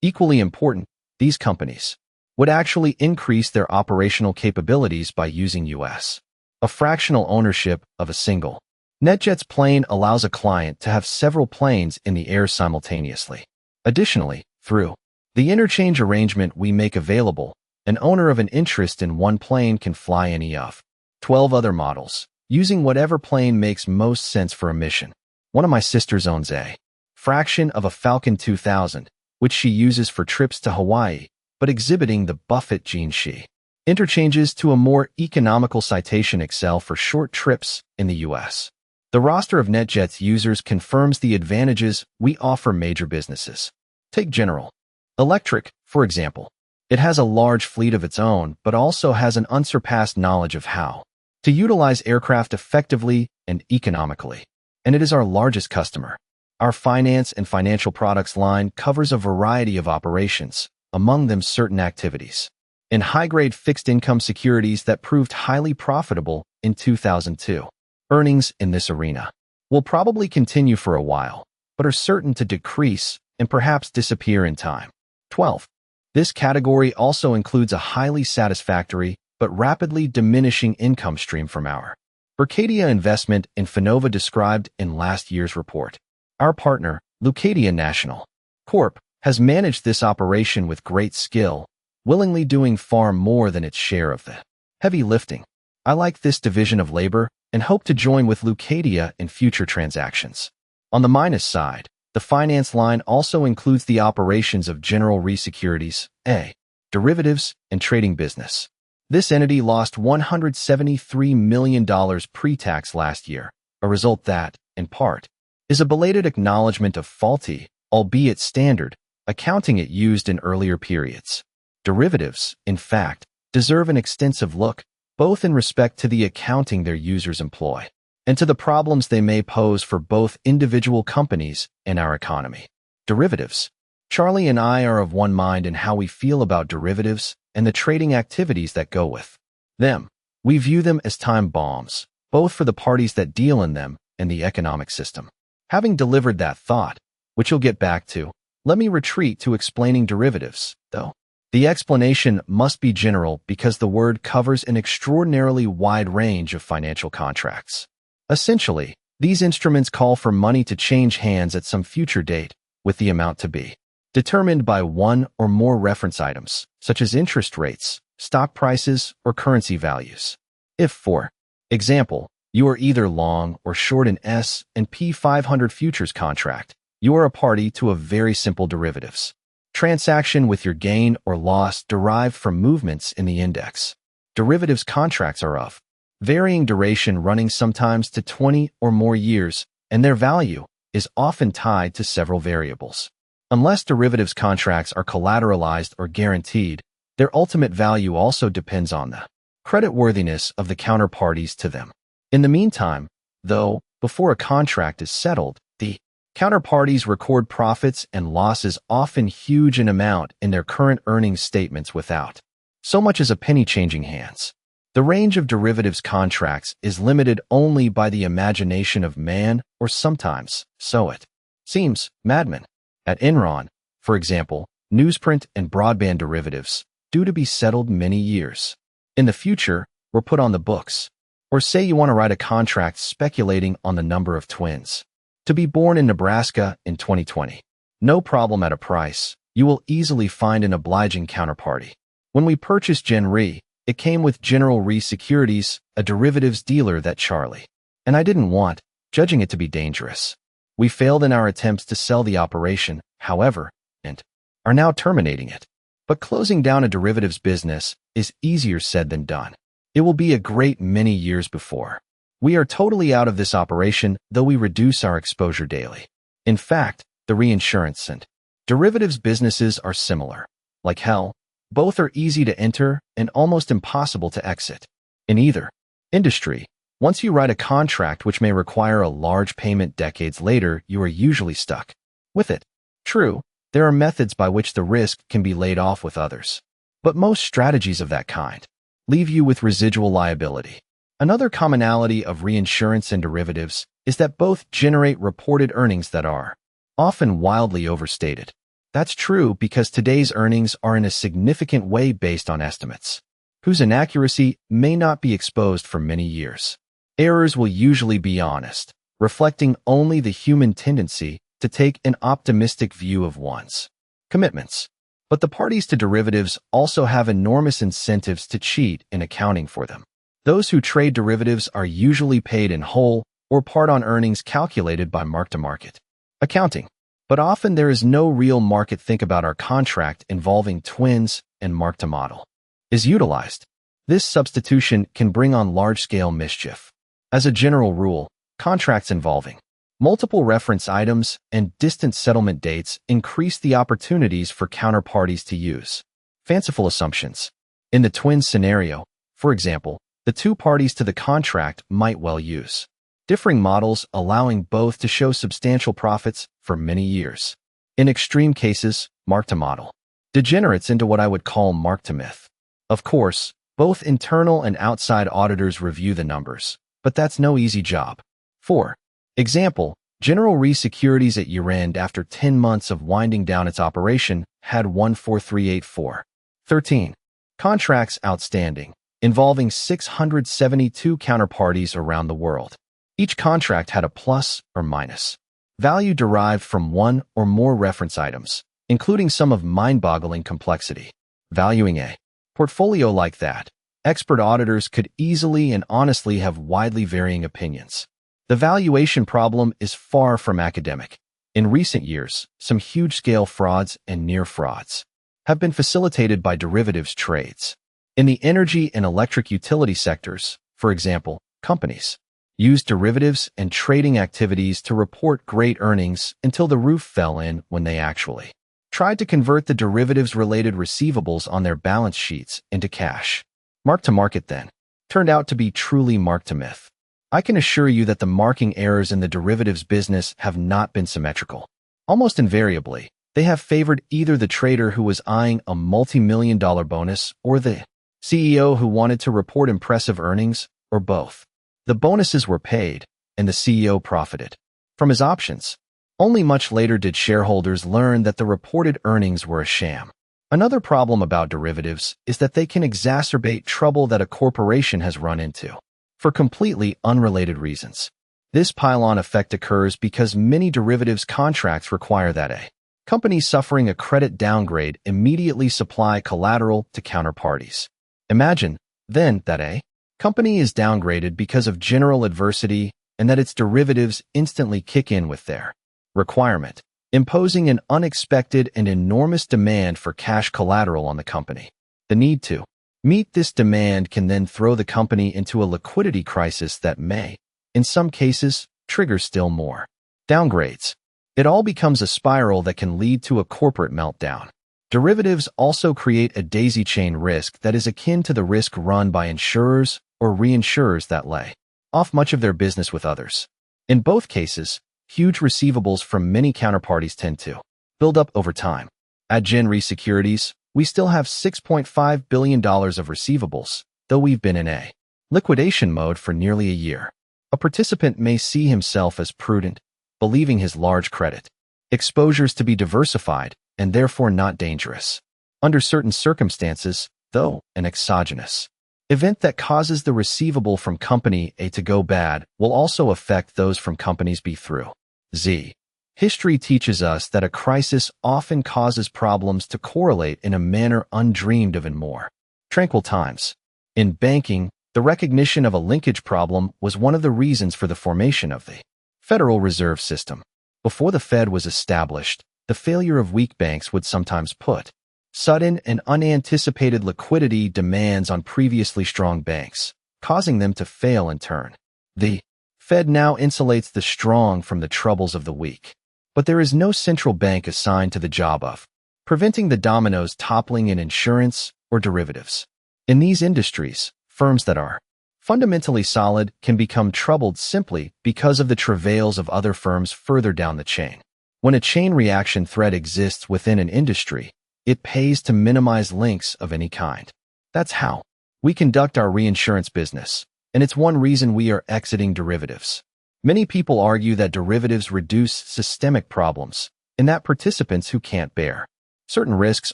Equally important, these companies would actually increase their operational capabilities by using U.S. A fractional ownership of a single NetJets plane allows a client to have several planes in the air simultaneously. Additionally, through the interchange arrangement we make available, an owner of an interest in one plane can fly any of 12 other models, using whatever plane makes most sense for a mission. One of my sisters owns a fraction of a Falcon 2000, which she uses for trips to Hawaii, but exhibiting the Buffett gene she interchanges to a more economical Citation Excel for short trips in the U.S. The roster of NetJets users confirms the advantages we offer major businesses. Take General Electric, for example. It has a large fleet of its own, but also has an unsurpassed knowledge of how to utilize aircraft effectively and economically. And it is our largest customer. Our finance and financial products line covers a variety of operations, among them certain activities in high-grade fixed-income securities that proved highly profitable in 2002. Earnings in this arena will probably continue for a while, but are certain to decrease and perhaps disappear in time. 12. This category also includes a highly satisfactory but rapidly diminishing income stream from our Berkshire investment in Finova described in last year's report. Our partner, Leucadia National Corp., has managed this operation with great skill, willingly doing far more than its share of the heavy lifting. I like this division of labor and hope to join with Leucadia in future transactions. On the minus side, the finance line also includes the operations of General Re Securities, a derivatives and trading business. This entity lost $173 million pre-tax last year, a result that, in part, is a belated acknowledgement of faulty, albeit standard, accounting it used in earlier periods. Derivatives, in fact, deserve an extensive look, both in respect to the accounting their users employ and to the problems they may pose for both individual companies and our economy. Derivatives. Charlie and I are of one mind in how we feel about derivatives and the trading activities that go with them. We view them as time bombs, both for the parties that deal in them and the economic system. Having delivered that thought, which you'll get back to, let me retreat to explaining derivatives, though. The explanation must be general because the word covers an extraordinarily wide range of financial contracts. Essentially, these instruments call for money to change hands at some future date, with the amount to be determined by one or more reference items, such as interest rates, stock prices, or currency values. If, for example, you are either long or short an S&P 500 futures contract, you are a party to a very simple derivatives transaction with your gain or loss derived from movements in the index. Derivatives contracts are of varying duration running sometimes to 20 or more years, and their value is often tied to several variables. Unless derivatives contracts are collateralized or guaranteed, their ultimate value also depends on the creditworthiness of the counterparties to them. In the meantime, though, before a contract is settled, the counterparties record profits and losses often huge in amount in their current earnings statements without so much as a penny changing hands. The range of derivatives contracts is limited only by the imagination of man or sometimes, so it seems, madmen. At Enron, for example, newsprint and broadband derivatives, due to be settled many years in the future, were put on the books. Or say you want to write a contract speculating on the number of twins to be born in Nebraska in 2020. No problem at a price. You will easily find an obliging counterparty. When we purchased Gen Re, it came with General Re Securities, a derivatives dealer that Charlie and I didn't want, judging it to be dangerous. We failed in our attempts to sell the operation, however, and are now terminating it. But closing down a derivatives business is easier said than done. It will be a great many years before we are totally out of this operation, though we reduce our exposure daily. In fact, the reinsurance and derivatives businesses are similar. Like hell, both are easy to enter and almost impossible to exit. In either industry, once you write a contract which may require a large payment decades later, you are usually stuck with it. True, there are methods by which the risk can be laid off with others, but most strategies of that kind leave you with residual liability. Another commonality of reinsurance and derivatives is that both generate reported earnings that are often wildly overstated. That's true because today's earnings are in a significant way based on estimates, whose inaccuracy may not be exposed for many years. Errors will usually be honest, reflecting only the human tendency to take an optimistic view of one's commitments. But the parties to derivatives also have enormous incentives to cheat in accounting for them. Those who trade derivatives are usually paid in whole or part on earnings calculated by mark-to-market accounting. But often there is no real market. Think about our contract involving twins and mark-to-model is utilized. This substitution can bring on large-scale mischief. As a general rule, contracts involving multiple reference items and distant settlement dates increase the opportunities for counterparties to use fanciful assumptions. In the twin scenario, for example, the two parties to the contract might well use differing models, allowing both to show substantial profits for many years. In extreme cases, mark-to-model degenerates into what I would call mark-to-myth. Of course, both internal and outside auditors review the numbers, but that's no easy job. For example, General Re Securities at year-end, after 10 months of winding down its operation, had 1438413 contracts outstanding, involving 672 counterparties around the world. Each contract had a plus or minus value derived from one or more reference items, including some of mind-boggling complexity. Valuing a portfolio like that, expert auditors could easily and honestly have widely varying opinions. The valuation problem is far from academic. In recent years, some huge-scale frauds and near frauds have been facilitated by derivatives trades. In the energy and electric utility sectors, for example, companies used derivatives and trading activities to report great earnings until the roof fell in when they actually tried to convert the derivatives-related receivables on their balance sheets into cash. Mark-to-market then turned out to be truly mark-to-myth. I can assure you that the marking errors in the derivatives business have not been symmetrical. Almost invariably, they have favored either the trader who was eyeing a multi-million-dollar bonus or the CEO who wanted to report impressive earnings, or both. The bonuses were paid, and the CEO profited. from his options. Only much later did shareholders learn that the reported earnings were a sham. Another problem about derivatives is that they can exacerbate trouble that a corporation has run into, for completely unrelated reasons. This pile-on effect occurs because many derivatives contracts require that a company suffering a credit downgrade immediately supply collateral to counterparties. Imagine, then, that a company is downgraded because of general adversity and that its derivatives instantly kick in with their requirement, imposing an unexpected and enormous demand for cash collateral on the company. The need to meet this demand can then throw the company into a liquidity crisis that may, in some cases, trigger still more downgrades. It all becomes a spiral that can lead to a corporate meltdown. Derivatives also create a daisy chain risk that is akin to the risk run by insurers or reinsurers that lay off much of their business with others. In both cases, huge receivables from many counterparties tend to build up over time. At Gen Re Securities, we still have $6.5 billion of receivables, though we've been in a liquidation mode for nearly a year. A participant may see himself as prudent, believing his large credit exposures to be diversified and therefore not dangerous. Under certain circumstances, though, an exogenous event that causes the receivable from Company A to go bad will also affect those from Companies B through Z. History teaches us that a crisis often causes problems to correlate in a manner undreamed of in more tranquil times. In banking, the recognition of a linkage problem was one of the reasons for the formation of the Federal Reserve System. Before the Fed was established, the failure of weak banks would sometimes put sudden and unanticipated liquidity demands on previously strong banks, causing them to fail in turn. The Fed now insulates the strong from the troubles of the weak, but there is no central bank assigned to the job of preventing the dominoes toppling in insurance or derivatives. In these industries, firms that are fundamentally solid can become troubled simply because of the travails of other firms further down the chain. When a chain reaction threat exists within an industry, it pays to minimize links of any kind. That's how we conduct our reinsurance business, and it's one reason we are exiting derivatives. Many people argue that derivatives reduce systemic problems, and that participants who can't bear certain risks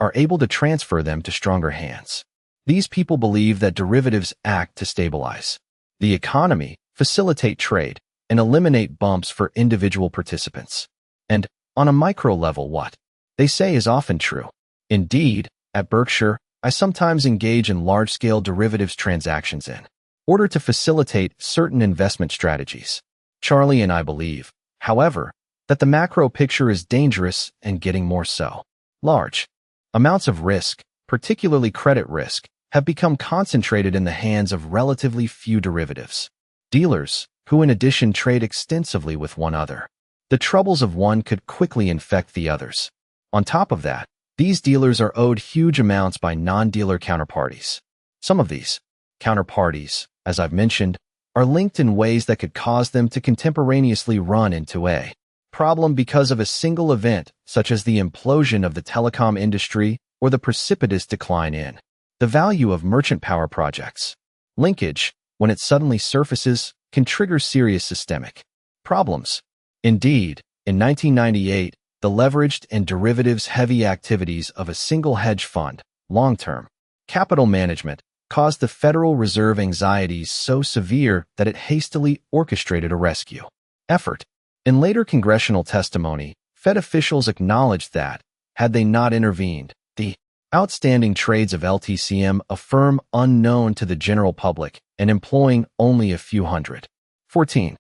are able to transfer them to stronger hands. These people believe that derivatives act to stabilize the economy, facilitate trade, and eliminate bumps for individual participants. And, on a micro level, what they say is often true. Indeed, at Berkshire, I sometimes engage in large-scale derivatives transactions in order to facilitate certain investment strategies. Charlie and I believe, however, that the macro picture is dangerous and getting more so. Large amounts of risk, particularly credit risk, have become concentrated in the hands of relatively few derivatives dealers, who in addition trade extensively with one another. The troubles of one could quickly infect the others. On top of that, these dealers are owed huge amounts by non-dealer counterparties. Some of these counterparties, as I've mentioned, are linked in ways that could cause them to contemporaneously run into a problem because of a single event, such as the implosion of the telecom industry or the precipitous decline in the value of merchant power projects. Linkage, when it suddenly surfaces, can trigger serious systemic problems. Indeed, in 1998, the leveraged and derivatives-heavy activities of a single hedge fund, long-term capital management, caused the Federal Reserve anxieties so severe that it hastily orchestrated a rescue effort. In later congressional testimony, Fed officials acknowledged that, had they not intervened, the outstanding trades of LTCM, a firm unknown to the general public and employing only a few hundred 14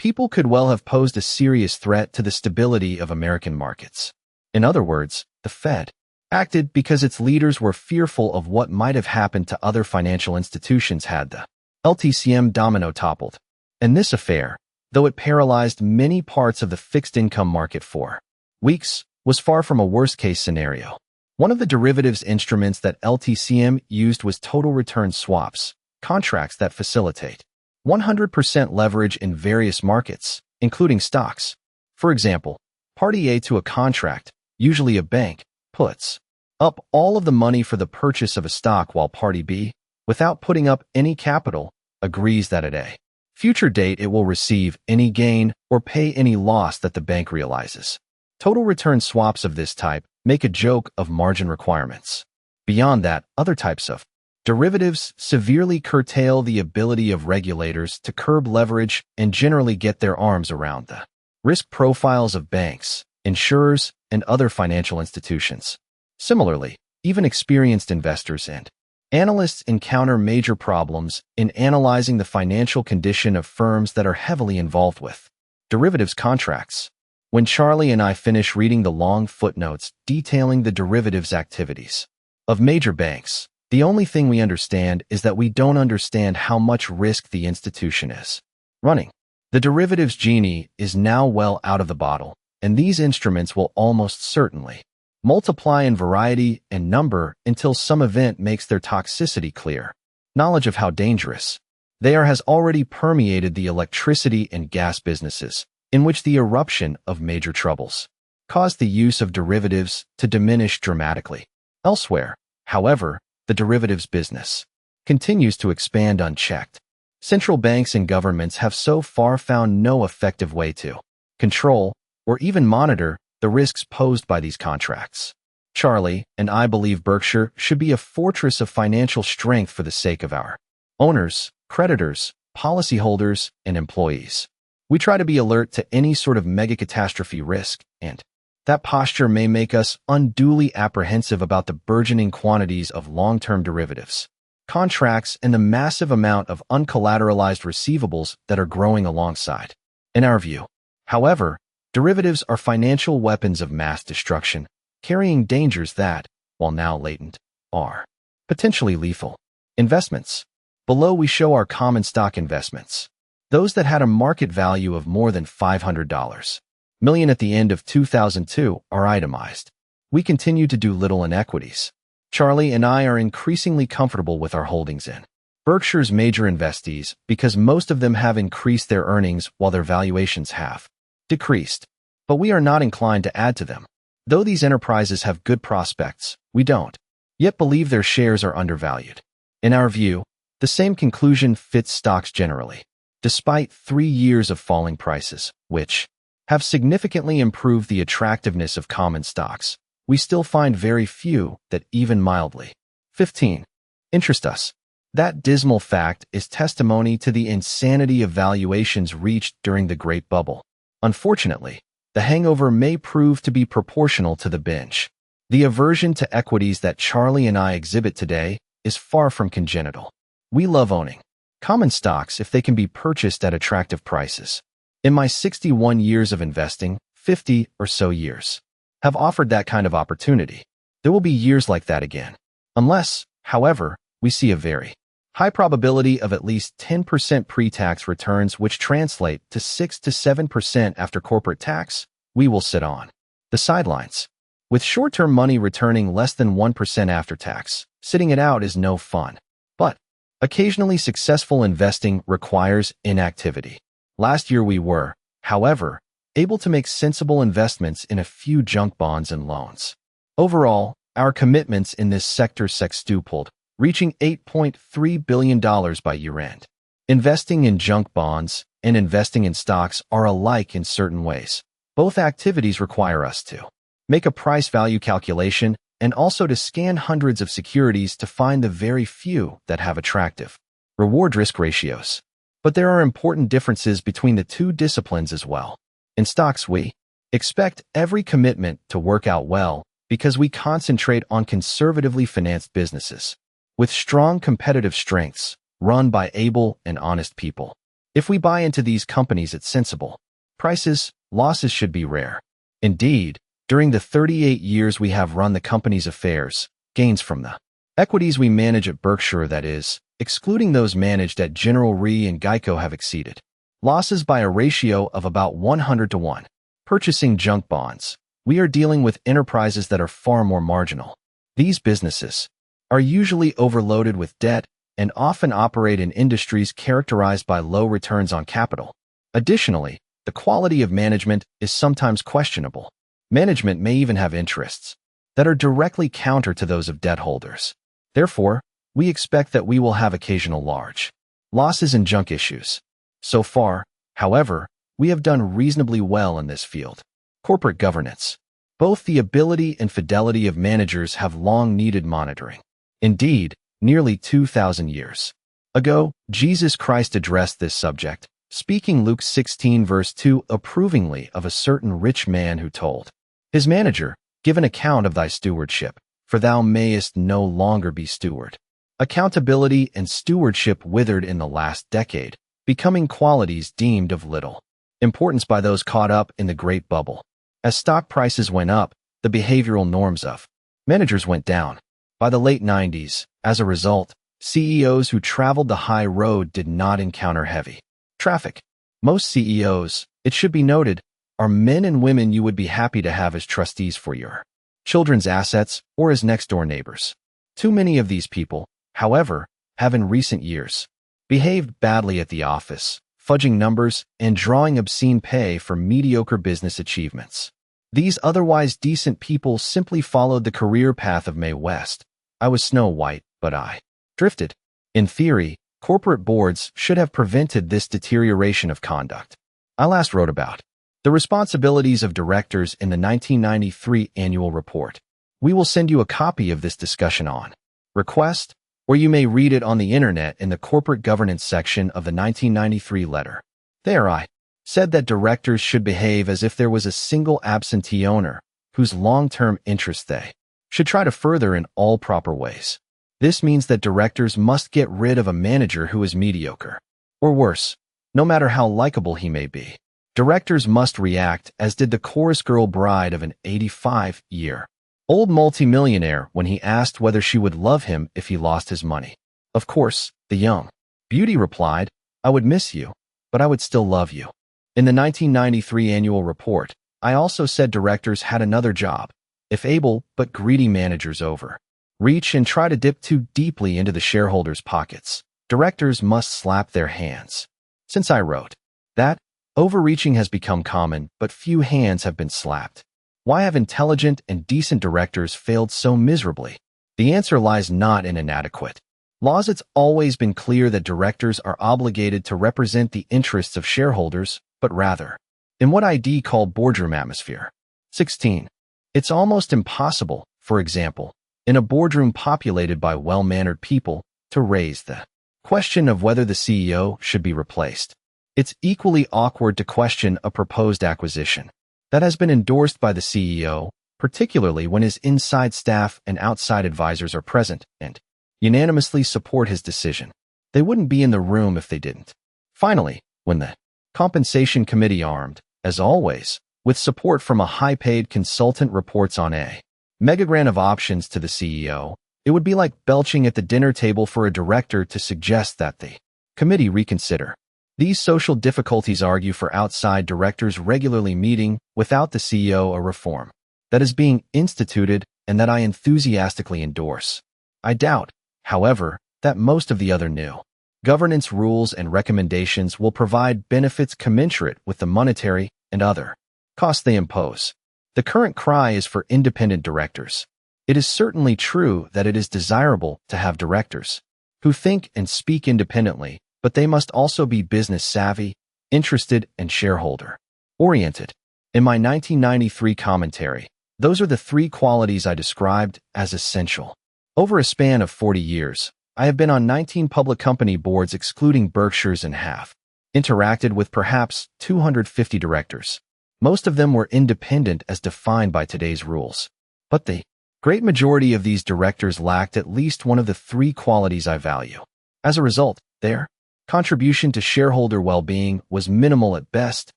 people, could well have posed a serious threat to the stability of American markets. In other words, the Fed acted because its leaders were fearful of what might have happened to other financial institutions had the LTCM domino toppled. And this affair, though it paralyzed many parts of the fixed income market for weeks, was far from a worst-case scenario. One of the derivatives instruments that LTCM used was total return swaps, contracts that facilitate 100% leverage in various markets, including stocks. For example, Party A to a contract, usually a bank, puts up all of the money for the purchase of a stock while Party B, without putting up any capital, agrees that at A Future date it will receive any gain or pay any loss that the bank realizes. Total return swaps of this type make a joke of margin requirements. Beyond that, other types of derivatives severely curtail the ability of regulators to curb leverage and generally get their arms around the risk profiles of banks, insurers, and other financial institutions. Similarly, even experienced investors and analysts encounter major problems in analyzing the financial condition of firms that are heavily involved with derivatives contracts. When Charlie and I finish reading the long footnotes detailing the derivatives activities of major banks, the only thing we understand is that we don't understand how much risk the institution is running. The derivatives genie is now well out of the bottle, and these instruments will almost certainly multiply in variety and number until some event makes their toxicity clear. Knowledge of how dangerous they are has already permeated the electricity and gas businesses, in which the eruption of major troubles caused the use of derivatives to diminish dramatically. Elsewhere, however, the derivatives business continues to expand unchecked. Central banks and governments have so far found no effective way to control or even monitor the risks posed by these contracts. Charlie and I believe Berkshire should be a fortress of financial strength for the sake of our owners, creditors, policyholders, and employees. We try to be alert to any sort of mega catastrophe risk, and that posture may make us unduly apprehensive about the burgeoning quantities of long-term derivatives contracts and the massive amount of uncollateralized receivables that are growing alongside. In our view, however, derivatives are financial weapons of mass destruction, carrying dangers that, while now latent, are potentially lethal. Investments. Below we show our common stock investments. Those that had a market value of more than $500 million at the end of 2002 are itemized. We continue to do little in equities. Charlie and I are increasingly comfortable with our holdings in Berkshire's major investees because most of them have increased their earnings while their valuations have decreased. But we are not inclined to add to them. Though these enterprises have good prospects, we don't yet believe their shares are undervalued. In our view, the same conclusion fits stocks generally. Despite 3 years of falling prices, which have significantly improved the attractiveness of common stocks, we still find very few that even mildly 15 interest us. That dismal fact is testimony to the insanity of valuations reached during the Great Bubble. Unfortunately, the hangover may prove to be proportional to the binge. The aversion to equities that Charlie and I exhibit today is far from congenital. We love owning common stocks if they can be purchased at attractive prices. In my 61 years of investing, 50 or so years have offered that kind of opportunity. There will be years like that again. Unless, however, we see a very high probability of at least 10% pre-tax returns which translate to 6 to 7% after corporate tax, we will sit on the sidelines. With short-term money returning less than 1% after tax, sitting it out is no fun. But occasionally successful investing requires inactivity. Last year we were, however, able to make sensible investments in a few junk bonds and loans. Overall, our commitments in this sector sextupled, reaching $8.3 billion by year-end. Investing in junk bonds and investing in stocks are alike in certain ways. Both activities require us to make a price-value calculation and also to scan hundreds of securities to find the very few that have attractive reward-risk ratios. But there are important differences between the two disciplines as well. In stocks, we expect every commitment to work out well because we concentrate on conservatively financed businesses with strong competitive strengths run by able and honest people. If we buy into these companies at sensible prices, losses should be rare. Indeed, during the 38 years we have run the company's affairs, gains from the equities we manage at Berkshire, that is, excluding those managed at General Re and Geico, have exceeded losses by a ratio of about 100 to 1. Purchasing junk bonds, we are dealing with enterprises that are far more marginal. These businesses are usually overloaded with debt and often operate in industries characterized by low returns on capital. Additionally, the quality of management is sometimes questionable. Management may even have interests that are directly counter to those of debt holders. Therefore, we expect that we will have occasional large losses in junk issues. So far, however, we have done reasonably well in this field. Corporate governance. Both the ability and fidelity of managers have long needed monitoring. Indeed, nearly 2,000 years ago, Jesus Christ addressed this subject, speaking Luke 16 verse 2 approvingly of a certain rich man who told his manager, "Give an account of thy stewardship, for thou mayest no longer be steward." Accountability and stewardship withered in the last decade, becoming qualities deemed of little importance by those caught up in the Great Bubble. As stock prices went up, the behavioral norms of managers went down. By the late 90s, as a result, CEOs who traveled the high road did not encounter heavy traffic. Most CEOs, it should be noted, are men and women you would be happy to have as trustees for your children's assets or as next-door neighbors. Too many of these people, however, have in recent years behaved badly at the office, fudging numbers and drawing obscene pay for mediocre business achievements. These otherwise decent people simply followed the career path of Mae West. I was Snow White, but I drifted. In theory, corporate boards should have prevented this deterioration of conduct. I last wrote about the responsibilities of directors in the 1993 annual report. We will send you a copy of this discussion on request, or you may read it on the internet in the corporate governance section of the 1993 letter. There I said that directors should behave as if there was a single absentee owner whose long-term interest they should try to further in all proper ways. This means that directors must get rid of a manager who is mediocre, or worse, no matter how likable he may be. Directors must react as did the chorus girl bride of an 85-year-old multimillionaire when he asked whether she would love him if he lost his money. Of course, the young beauty replied, "I would miss you, but I would still love you." In the 1993 annual report, I also said directors had another job, if able but greedy managers overreach and try to dip too deeply into the shareholders' pockets. Directors must slap their hands. Since I wrote that, overreaching has become common, but few hands have been slapped. Why have intelligent and decent directors failed so miserably? The answer lies not in inadequate laws. It's always been clear that directors are obligated to represent the interests of shareholders, but rather in what ID call boardroom atmosphere. 16. It's almost impossible, for example, in a boardroom populated by well-mannered people, to raise the question of whether the CEO should be replaced. It's equally awkward to question a proposed acquisition that has been endorsed by the CEO, particularly when his inside staff and outside advisors are present and unanimously support his decision. They wouldn't be in the room if they didn't. Finally, when the compensation committee, armed, as always, with support from a high-paid consultant, reports on a mega grant of options to the CEO, it would be like belching at the dinner table for a director to suggest that the committee reconsider. These social difficulties argue for outside directors regularly meeting without the CEO, a reform that is being instituted and that I enthusiastically endorse. I doubt, however, that most of the other new governance rules and recommendations will provide benefits commensurate with the monetary and other costs they impose. The current cry is for independent directors. It is certainly true that it is desirable to have directors who think and speak independently, but they must also be business savvy, interested, and shareholder-oriented. In my 1993 commentary, those are the three qualities I described as essential. Over a span of 40 years, I have been on 19 public company boards excluding Berkshire's and have interacted with perhaps 250 directors. Most of them were independent as defined by today's rules. But the great majority of these directors lacked at least one of the three qualities I value. As a result, their contribution to shareholder well-being was minimal at best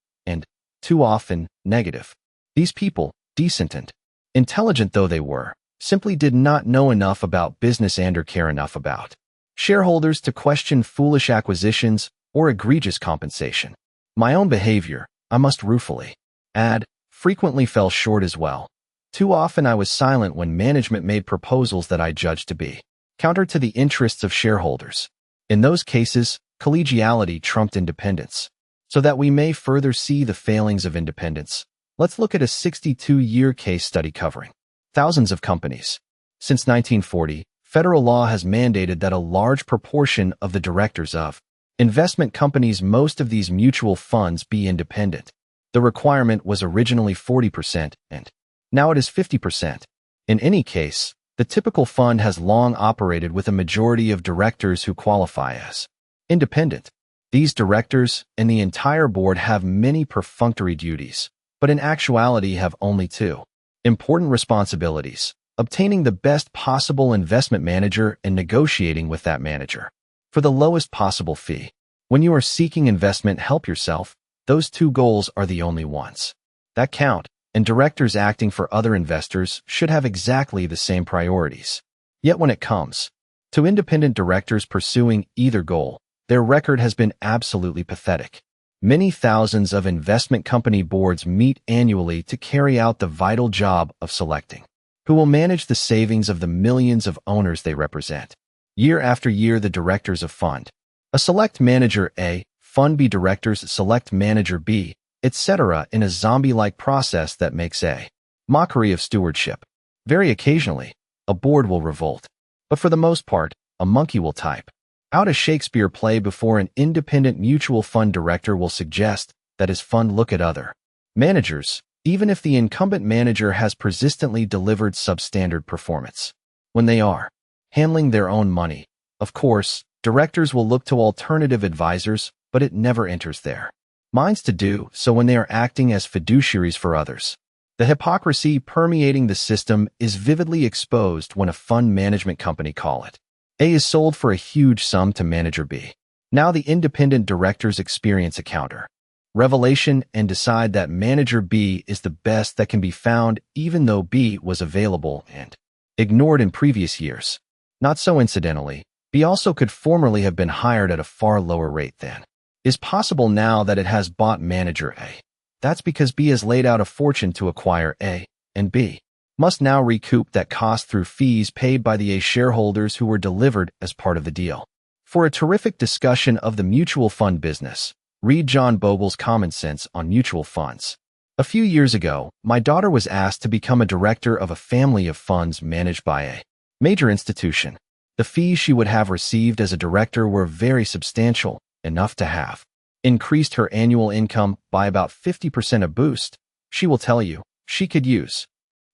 and, too often, negative. These people, decent and intelligent though they were, simply did not know enough about business and or care enough about shareholders to question foolish acquisitions or egregious compensation. My own behavior, I must ruefully add, frequently fell short as well. Too often I was silent when management made proposals that I judged to be counter to the interests of shareholders. In those cases, collegiality trumped independence. So that we may further see the failings of independence, let's look at a 62-year case study covering thousands of companies. Since 1940, federal law has mandated that a large proportion of the directors of investment companies most of these mutual funds be independent. The requirement was originally 40%, and now it is 50%. In any case, the typical fund has long operated with a majority of directors who qualify as independent. These directors and the entire board have many perfunctory duties, but in actuality have only two important responsibilities: obtaining the best possible investment manager and negotiating with that manager for the lowest possible fee. When you are seeking investment help yourself, those two goals are the only ones that count, and directors acting for other investors should have exactly the same priorities. Yet when it comes to independent directors pursuing either goal, their record has been absolutely pathetic. Many thousands of investment company boards meet annually to carry out the vital job of selecting who will manage the savings of the millions of owners they represent. Year after year, the directors of Fund A select manager A, Fund B directors select manager B, etc. in a zombie-like process that makes a mockery of stewardship. Very occasionally, a board will revolt, but for the most part, a monkey will type out a Shakespeare play before an independent mutual fund director will suggest that his fund look at other managers, even if the incumbent manager has persistently delivered substandard performance. When they are handling their own money, of course, directors will look to alternative advisors, but it never enters their minds to do so when they are acting as fiduciaries for others. The hypocrisy permeating the system is vividly exposed when a fund management company, call it A, is sold for a huge sum to manager B. Now the independent directors experience a counter revelation and decide that manager B is the best that can be found, even though B was available and ignored in previous years. Not so incidentally, B also could formerly have been hired at a far lower rate than is possible now that it has bought manager A. That's because B has laid out a fortune to acquire A, and B must now recoup that cost through fees paid by the A shareholders who were delivered as part of the deal. For a terrific discussion of the mutual fund business, read John Bogle's Common Sense on Mutual Funds. A few years ago, my daughter was asked to become a director of a family of funds managed by a major institution. The fees she would have received as a director were very substantial, enough to have increased her annual income by about 50%, a boost she will tell you she could use.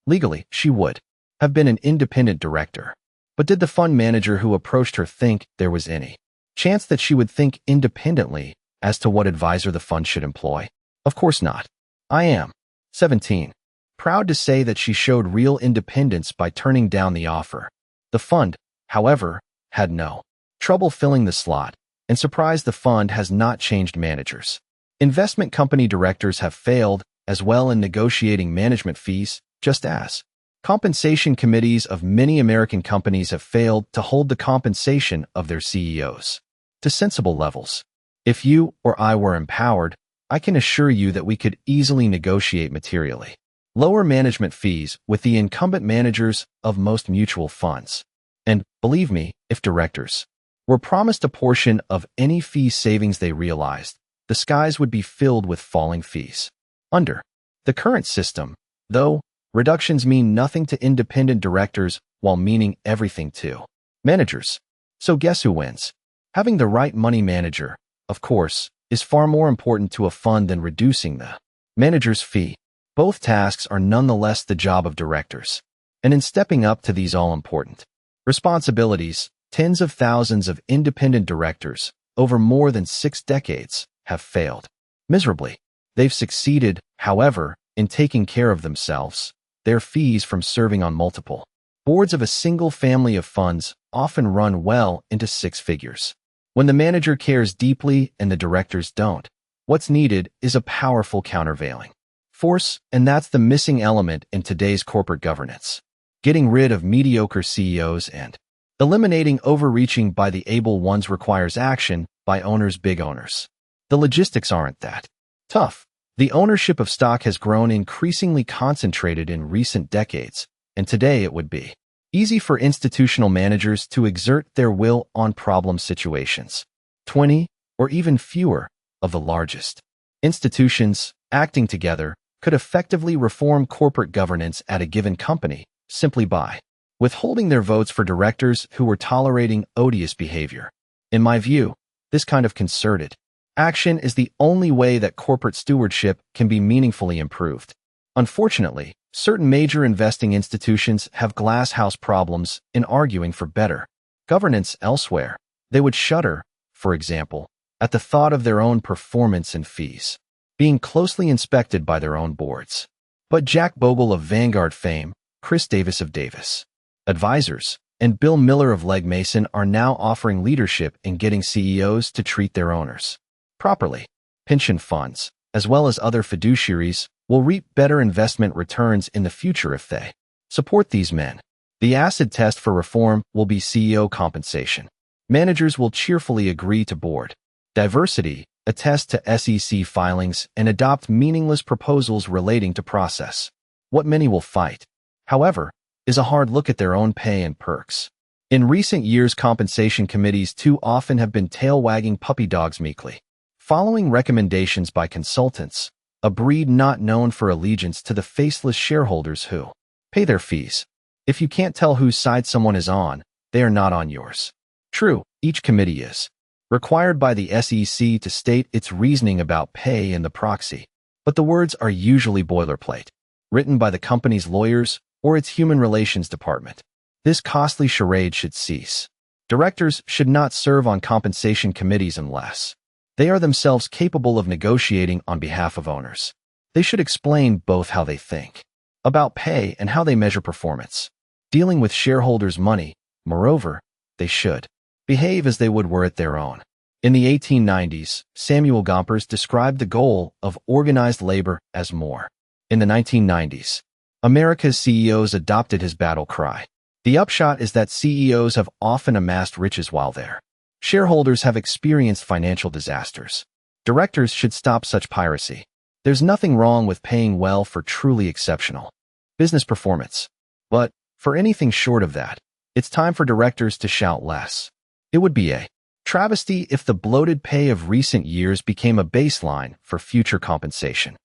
Legally, she would have been an independent director. But did the fund manager who approached her think there was any chance that she would think independently as to what advisor the fund should employ? Of course not. I am 17. Proud to say that she showed real independence by turning down the offer. The fund, however, had no trouble filling the slot, and surprised the fund has not changed managers. Investment company directors have failed as well in negotiating management fees, just as compensation committees of many American companies have failed to hold the compensation of their CEOs to sensible levels. If you or I were empowered, I can assure you that we could easily negotiate materially lower management fees with the incumbent managers of most mutual funds. And, believe me, if directors were promised a portion of any fee savings they realized, the skies would be filled with falling fees. Under the current system, though, reductions mean nothing to independent directors while meaning everything to managers. So guess who wins? Having the right money manager, of course, is far more important to a fund than reducing the manager's fee. Both tasks are nonetheless the job of directors. And in stepping up to these all-important responsibilities, tens of thousands of independent directors, over more than 6 decades, have failed miserably. They've succeeded, however, in taking care of themselves, their fees from serving on multiple boards of a single family of funds often run well into 6 figures. When the manager cares deeply and the directors don't, what's needed is a powerful countervailing force, and that's the missing element in today's corporate governance. Getting rid of mediocre CEOs and eliminating overreaching by the able ones requires action by owners, big owners. The logistics aren't that tough. The ownership of stock has grown increasingly concentrated in recent decades, and today it would be easy for institutional managers to exert their will on problem situations. 20, or even fewer, of the largest institutions, acting together, could effectively reform corporate governance at a given company simply by withholding their votes for directors who were tolerating odious behavior. In my view, This kind of concerted action is the only way that corporate stewardship can be meaningfully improved. Unfortunately, certain major investing institutions have glasshouse problems in arguing for better governance elsewhere. They would shudder, for example, at the thought of their own performance and fees being closely inspected by their own boards. But Jack Bogle of Vanguard fame, Chris Davis of Davis Advisors, and Bill Miller of Legg Mason are now offering leadership in getting CEOs to treat their owners properly. Pension funds, as well as other fiduciaries, will reap better investment returns in the future if they support these men. The acid test for reform will be CEO compensation. Managers will cheerfully agree to board diversity, attest to SEC filings, and adopt meaningless proposals relating to process. What many will fight, however, is a hard look at their own pay and perks. In recent years, compensation committees too often have been tail-wagging puppy dogs meekly, following recommendations by consultants, a breed not known for allegiance to the faceless shareholders who pay their fees. If you can't tell whose side someone is on, they are not on yours. True, each committee is required by the SEC to state its reasoning about pay in the proxy, but the words are usually boilerplate, written by the company's lawyers or its human relations department. This costly charade should cease. Directors should not serve on compensation committees unless they are themselves capable of negotiating on behalf of owners. They should explain both how they think about pay and how they measure performance. Dealing with shareholders' money, moreover, they should behave as they would were it their own. In the 1890s, Samuel Gompers described the goal of organized labor as more. In the 1990s, America's CEOs adopted his battle cry. The upshot is that CEOs have often amassed riches while their shareholders have experienced financial disasters. Directors should stop such piracy. There's nothing wrong with paying well for truly exceptional business performance. But, for anything short of that, it's time for directors to shout less. It would be a travesty if the bloated pay of recent years became a baseline for future compensation.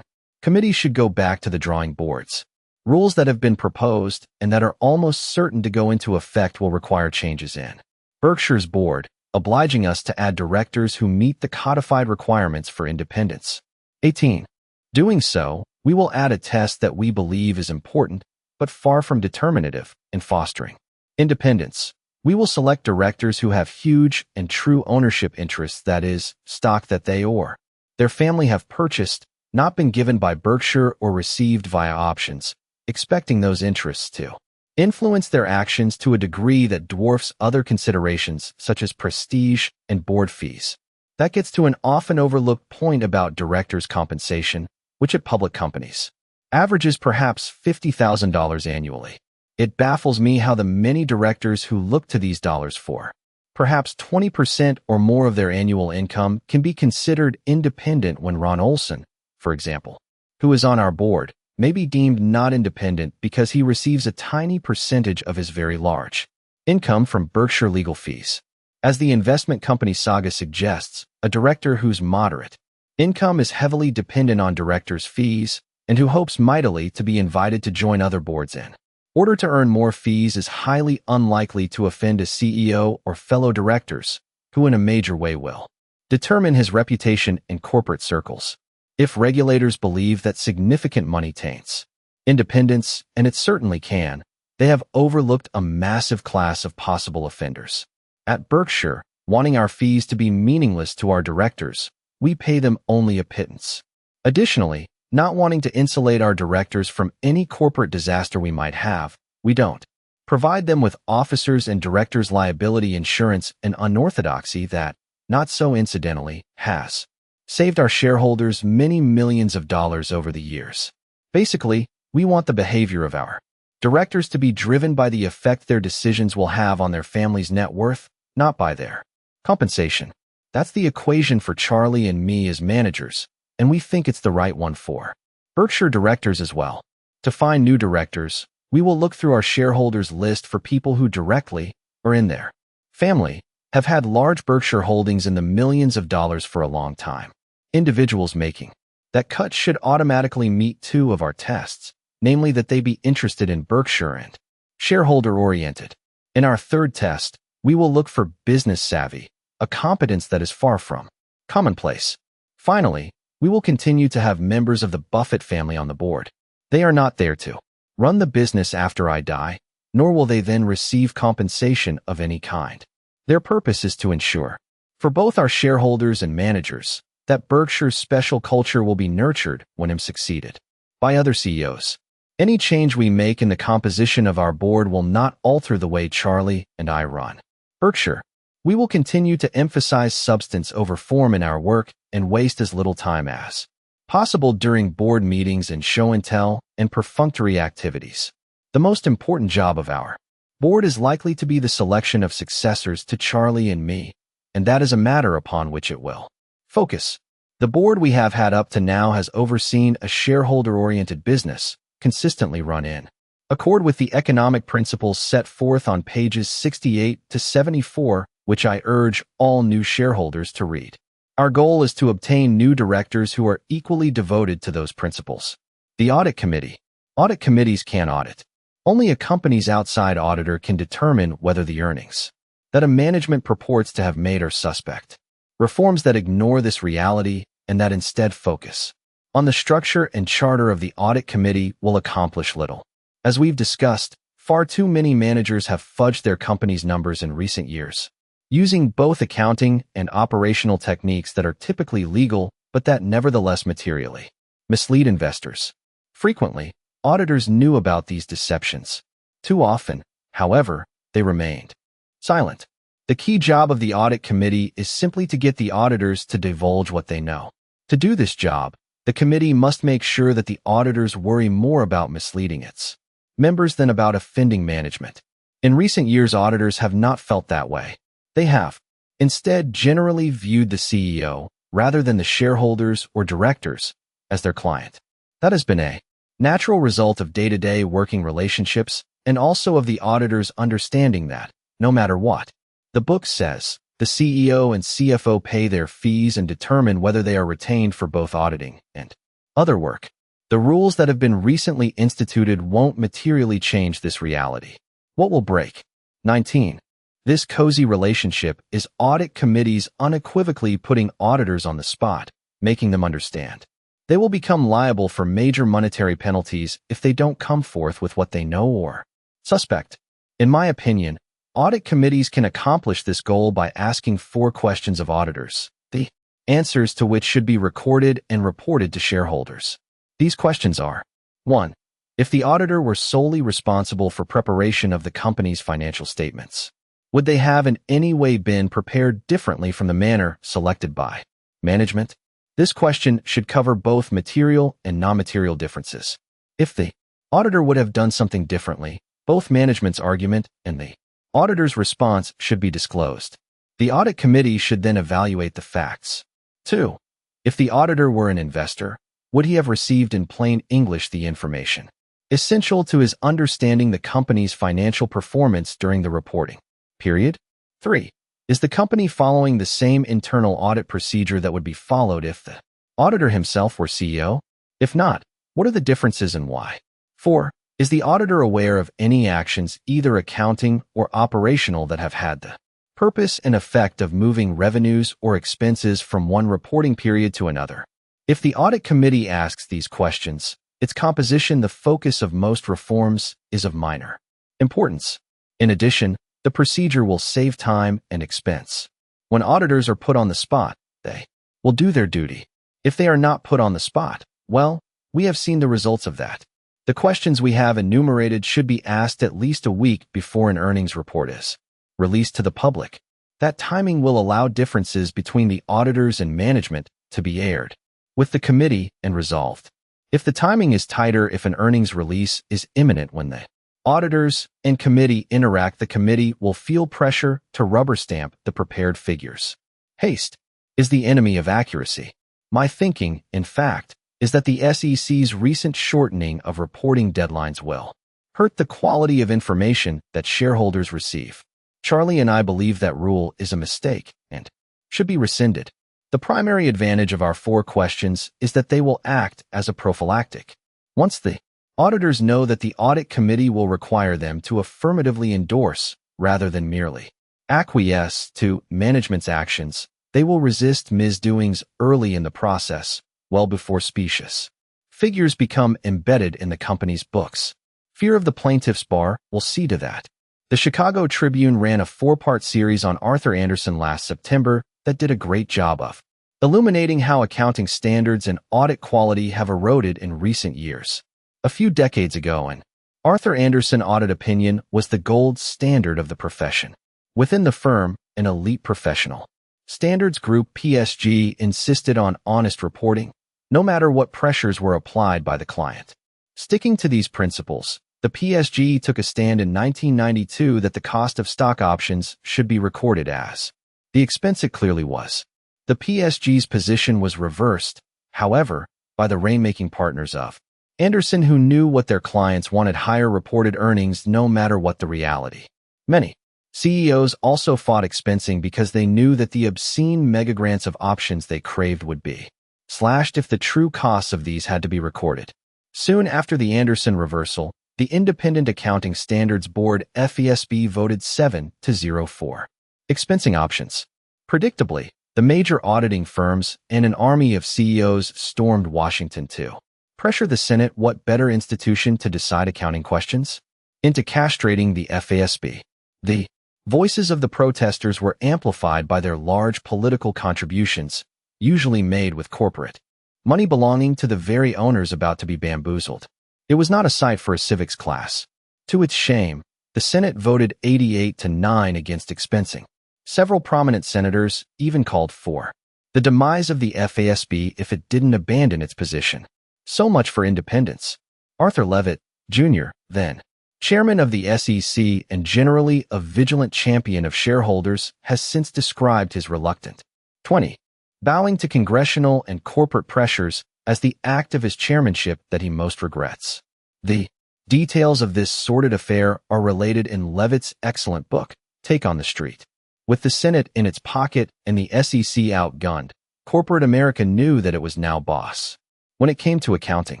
Committees should go back to the drawing boards. Rules that have been proposed and that are almost certain to go into effect will require changes in Berkshire's board, obliging us to add directors who meet the codified requirements for independence. 18. Doing so, we will add a test that we believe is important, but far from determinative, in fostering independence. We will select directors who have huge and true ownership interests, that is, stock that they or their family have purchased, not been given by Berkshire or received via options, expecting those interests to influence their actions to a degree that dwarfs other considerations such as prestige and board fees. That gets to an often overlooked point about directors' compensation, which at public companies averages perhaps $50,000 annually. It baffles me how the many directors who look to these dollars for perhaps 20% or more of their annual income can be considered independent when Ron Olson, for example, who is on our board, may be deemed not independent because he receives a tiny percentage of his very large income from Berkshire legal fees. As the investment company saga suggests, a director whose moderate income is heavily dependent on directors' fees and who hopes mightily to be invited to join other boards in order to earn more fees is highly unlikely to offend a CEO or fellow directors, who in a major way will determine his reputation in corporate circles. If regulators believe that significant money taints independence, and it certainly can, they have overlooked a massive class of possible offenders. At Berkshire, wanting our fees to be meaningless to our directors, we pay them only a pittance. Additionally, not wanting to insulate our directors from any corporate disaster we might have, we don't provide them with officers and directors' liability insurance, an unorthodoxy that, not so incidentally, has saved our shareholders many millions of dollars over the years. Basically, we want the behavior of our directors to be driven by the effect their decisions will have on their family's net worth, not by their compensation. That's the equation for Charlie and me as managers, and we think it's the right one for Berkshire directors as well. To find new directors, we will look through our shareholders list for people who directly, or in their family, have had large Berkshire holdings in the millions of dollars for a long time. Individuals making that cut should automatically meet two of our tests, namely that they be interested in Berkshire and shareholder-oriented. In our third test, we will look for business savvy, a competence that is far from commonplace. Finally, we will continue to have members of the Buffett family on the board. They are not there to run the business after I die, nor will they then receive compensation of any kind. Their purpose is to ensure, for both our shareholders and managers, that Berkshire's special culture will be nurtured when I'm succeeded by other CEOs. Any change we make in the composition of our board will not alter the way Charlie and I run Berkshire. We will continue to emphasize substance over form in our work and waste as little time as possible during board meetings and show and tell and perfunctory activities. The most important job of our board is likely to be the selection of successors to Charlie and me, and that is a matter upon which it will focus. The board we have had up to now has overseen a shareholder-oriented business, consistently run in accord with the economic principles set forth on pages 68 to 74, which I urge all new shareholders to read. Our goal is to obtain new directors who are equally devoted to those principles. The Audit Committee. Audit committees can audit. Only a company's outside auditor can determine whether the earnings that a management purports to have made are suspect. Reforms that ignore this reality and that instead focus on the structure and charter of the Audit Committee will accomplish little. As we've discussed, far too many managers have fudged their company's numbers in recent years, using both accounting and operational techniques that are typically legal but that nevertheless materially mislead investors. Frequently, auditors knew about these deceptions. Too often, however, they remained silent. The key job of the Audit Committee is simply to get the auditors to divulge what they know. To do this job, the committee must make sure that the auditors worry more about misleading its members than about offending management. In recent years, auditors have not felt that way. They have, instead, generally viewed the CEO, rather than the shareholders or directors, as their client. That has been a natural result of day-to-day working relationships and also of the auditors understanding that, no matter what the book says, the CEO and CFO pay their fees and determine whether they are retained for both auditing and other work. The rules that have been recently instituted won't materially change this reality. What will break? 19. This cozy relationship is audit committees unequivocally putting auditors on the spot, making them understand they will become liable for major monetary penalties if they don't come forth with what they know or suspect. In my opinion, audit committees can accomplish this goal by asking 4 questions of auditors, the answers to which should be recorded and reported to shareholders. These questions are: 1. If the auditor were solely responsible for preparation of the company's financial statements, would they have in any way been prepared differently from the manner selected by management? This question should cover both material and non-material differences. If the auditor would have done something differently, both management's argument and the auditor's response should be disclosed. The audit committee should then evaluate the facts. 2. If the auditor were an investor, would he have received in plain English the information essential to his understanding the company's financial performance during the reporting period? 3. Is the company following the same internal audit procedure that would be followed if the auditor himself were CEO? If not, what are the differences and why? 4. Is the auditor aware of any actions, either accounting or operational, that have had the purpose and effect of moving revenues or expenses from one reporting period to another? If the audit committee asks these questions, its composition, the focus of most reforms, is of minor importance. In addition, the procedure will save time and expense. When auditors are put on the spot, they will do their duty. If they are not put on the spot, well, we have seen the results of that. The questions we have enumerated should be asked at least a week before an earnings report is released to the public. That timing will allow differences between the auditors and management to be aired with the committee and resolved. If the timing is tighter, if an earnings release is imminent when the auditors and committee interact, the committee will feel pressure to rubber stamp the prepared figures. Haste is the enemy of accuracy. My thinking, in fact, is that the SEC's recent shortening of reporting deadlines will hurt the quality of information that shareholders receive. Charlie and I believe that rule is a mistake and should be rescinded. The primary advantage of our 4 questions is that they will act as a prophylactic. Once the auditors know that the audit committee will require them to affirmatively endorse rather than merely acquiesce to management's actions, they will resist misdoings early in the process, well before specious figures become embedded in the company's books. Fear of the plaintiff's bar will see to that. The Chicago Tribune ran a 4-part series on Arthur Andersen last September that did a great job of illuminating how accounting standards and audit quality have eroded in recent years. A few decades ago, an Arthur Andersen audit opinion was the gold standard of the profession. Within the firm, an elite professional standards group PSG insisted on honest reporting, no matter what pressures were applied by the client. Sticking to these principles, the PSG took a stand in 1992 that the cost of stock options should be recorded as the expense it clearly was. The PSG's position was reversed, however, by the rainmaking partners of Andersen, who knew what their clients wanted: higher reported earnings no matter what the reality. Many CEOs also fought expensing because they knew that the obscene megagrants of options they craved would be slashed if the true costs of these had to be recorded. Soon after the Andersen reversal, the Independent Accounting Standards Board FASB voted 7-0 for expensing options. Predictably, the major auditing firms and an army of CEOs stormed Washington to pressure the Senate. What better institution to decide accounting questions? Into castrating the FASB. The voices of the protesters were amplified by their large political contributions, usually made with corporate money belonging to the very owners about to be bamboozled. It was not a sight for a civics class. To its shame, the Senate voted 88-9 against expensing. Several prominent senators even called for the demise of the FASB if it didn't abandon its position. So much for independence. Arthur Levitt, Jr., then chairman of the SEC and generally a vigilant champion of shareholders, has since described his reluctant 20 bowing to congressional and corporate pressures as the act of his chairmanship that he most regrets. The details of this sordid affair are related in Levitt's excellent book, Take on the Street. With the Senate in its pocket and the SEC outgunned, corporate America knew that it was now boss when it came to accounting.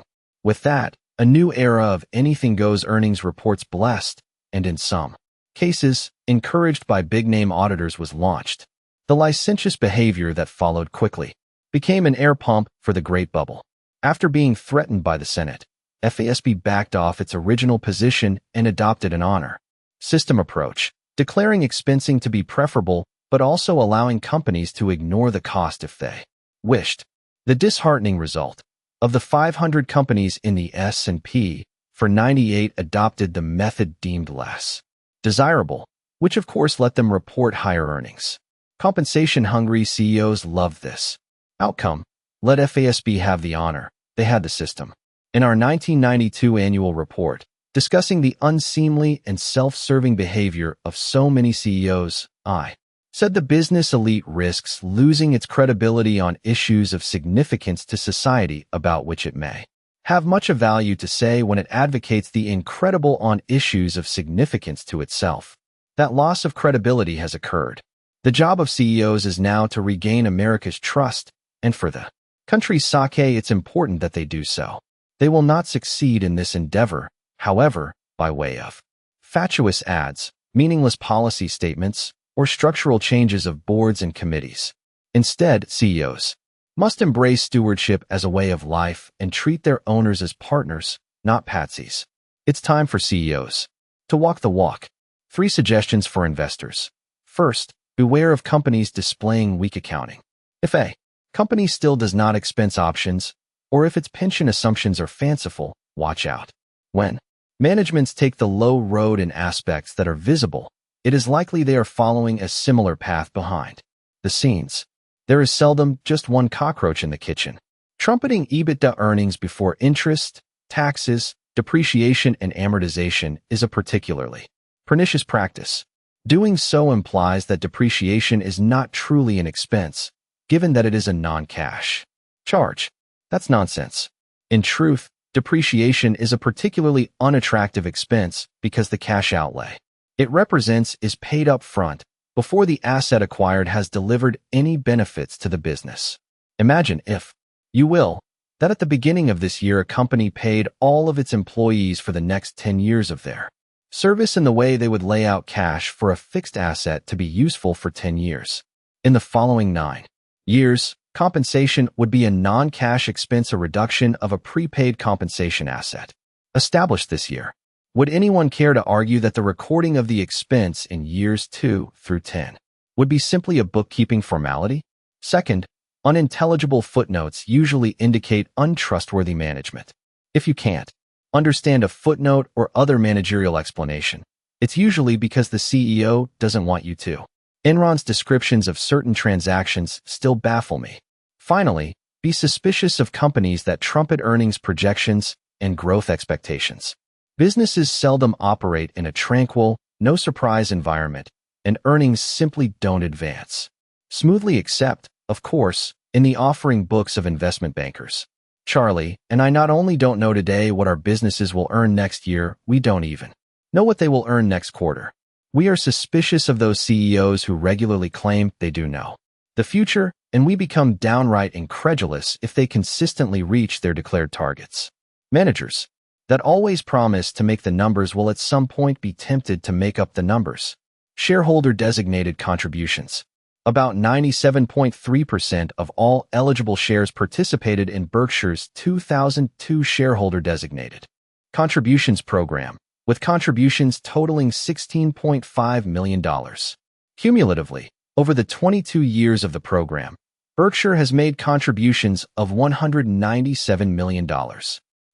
With that, a new era of anything-goes earnings reports blessed, and in some cases, encouraged by big-name auditors, was launched. The licentious behavior that followed quickly became an air pump for the Great Bubble. After being threatened by the Senate, FASB backed off its original position and adopted an honor system approach, declaring expensing to be preferable but also allowing companies to ignore the cost if they wished. The disheartening result of the 500 companies in the S&P for 98 adopted the method deemed less desirable, which of course let them report higher earnings. Compensation-hungry CEOs loved this outcome. Let FASB have the honor. They had the system. In our 1992 annual report, discussing the unseemly and self-serving behavior of so many CEOs, I said the business elite risks losing its credibility on issues of significance to society about which it may have much of value to say when it advocates the incredible on issues of significance to itself. That loss of credibility has occurred. The job of CEOs is now to regain America's trust, and for the country's sake, it's important that they do so. They will not succeed in this endeavor, however, by way of fatuous ads, meaningless policy statements, or structural changes of boards and committees. Instead, CEOs must embrace stewardship as a way of life and treat their owners as partners, not patsies. It's time for CEOs to walk the walk. 3 suggestions for investors. First, beware of companies displaying weak accounting. If a company still does not expense options, or if its pension assumptions are fanciful, watch out. When managements take the low road in aspects that are visible, it is likely they are following a similar path behind the scenes. There is seldom just one cockroach in the kitchen. Trumpeting EBITDA earnings before interest, taxes, depreciation, and amortization is a particularly pernicious practice. Doing so implies that depreciation is not truly an expense, given that it is a non-cash charge. That's nonsense. In truth, depreciation is a particularly unattractive expense because the cash outlay it represents is paid up front before the asset acquired has delivered any benefits to the business. Imagine, if you will, that at the beginning of this year a company paid all of its employees for the next 10 years of their service in the way they would lay out cash for a fixed asset to be useful for 10 years. In the following 9 years, compensation would be a non-cash expense, a reduction of a prepaid compensation asset. Established this year. Would anyone care to argue that the recording of the expense in years 2 through 10 would be simply a bookkeeping formality? Second, unintelligible footnotes usually indicate untrustworthy management. If you can't understand a footnote or other managerial explanation, it's usually because the CEO doesn't want you to. Enron's descriptions of certain transactions still baffle me. Finally, be suspicious of companies that trumpet earnings projections and growth expectations. Businesses seldom operate in a tranquil, no-surprise environment, and earnings simply don't advance smoothly except, of course, in the offering books of investment bankers. Charlie and I not only don't know today what our businesses will earn next year, we don't even know what they will earn next quarter. We are suspicious of those CEOs who regularly claim they do know the future, and we become downright incredulous if they consistently reach their declared targets. Managers that always promise to make the numbers will at some point be tempted to make up the numbers. Shareholder-designated contributions. About 97.3% of all eligible shares participated in Berkshire's 2002 shareholder-designated contributions program, with contributions totaling $16.5 million. Cumulatively, over the 22 years of the program, Berkshire has made contributions of $197 million.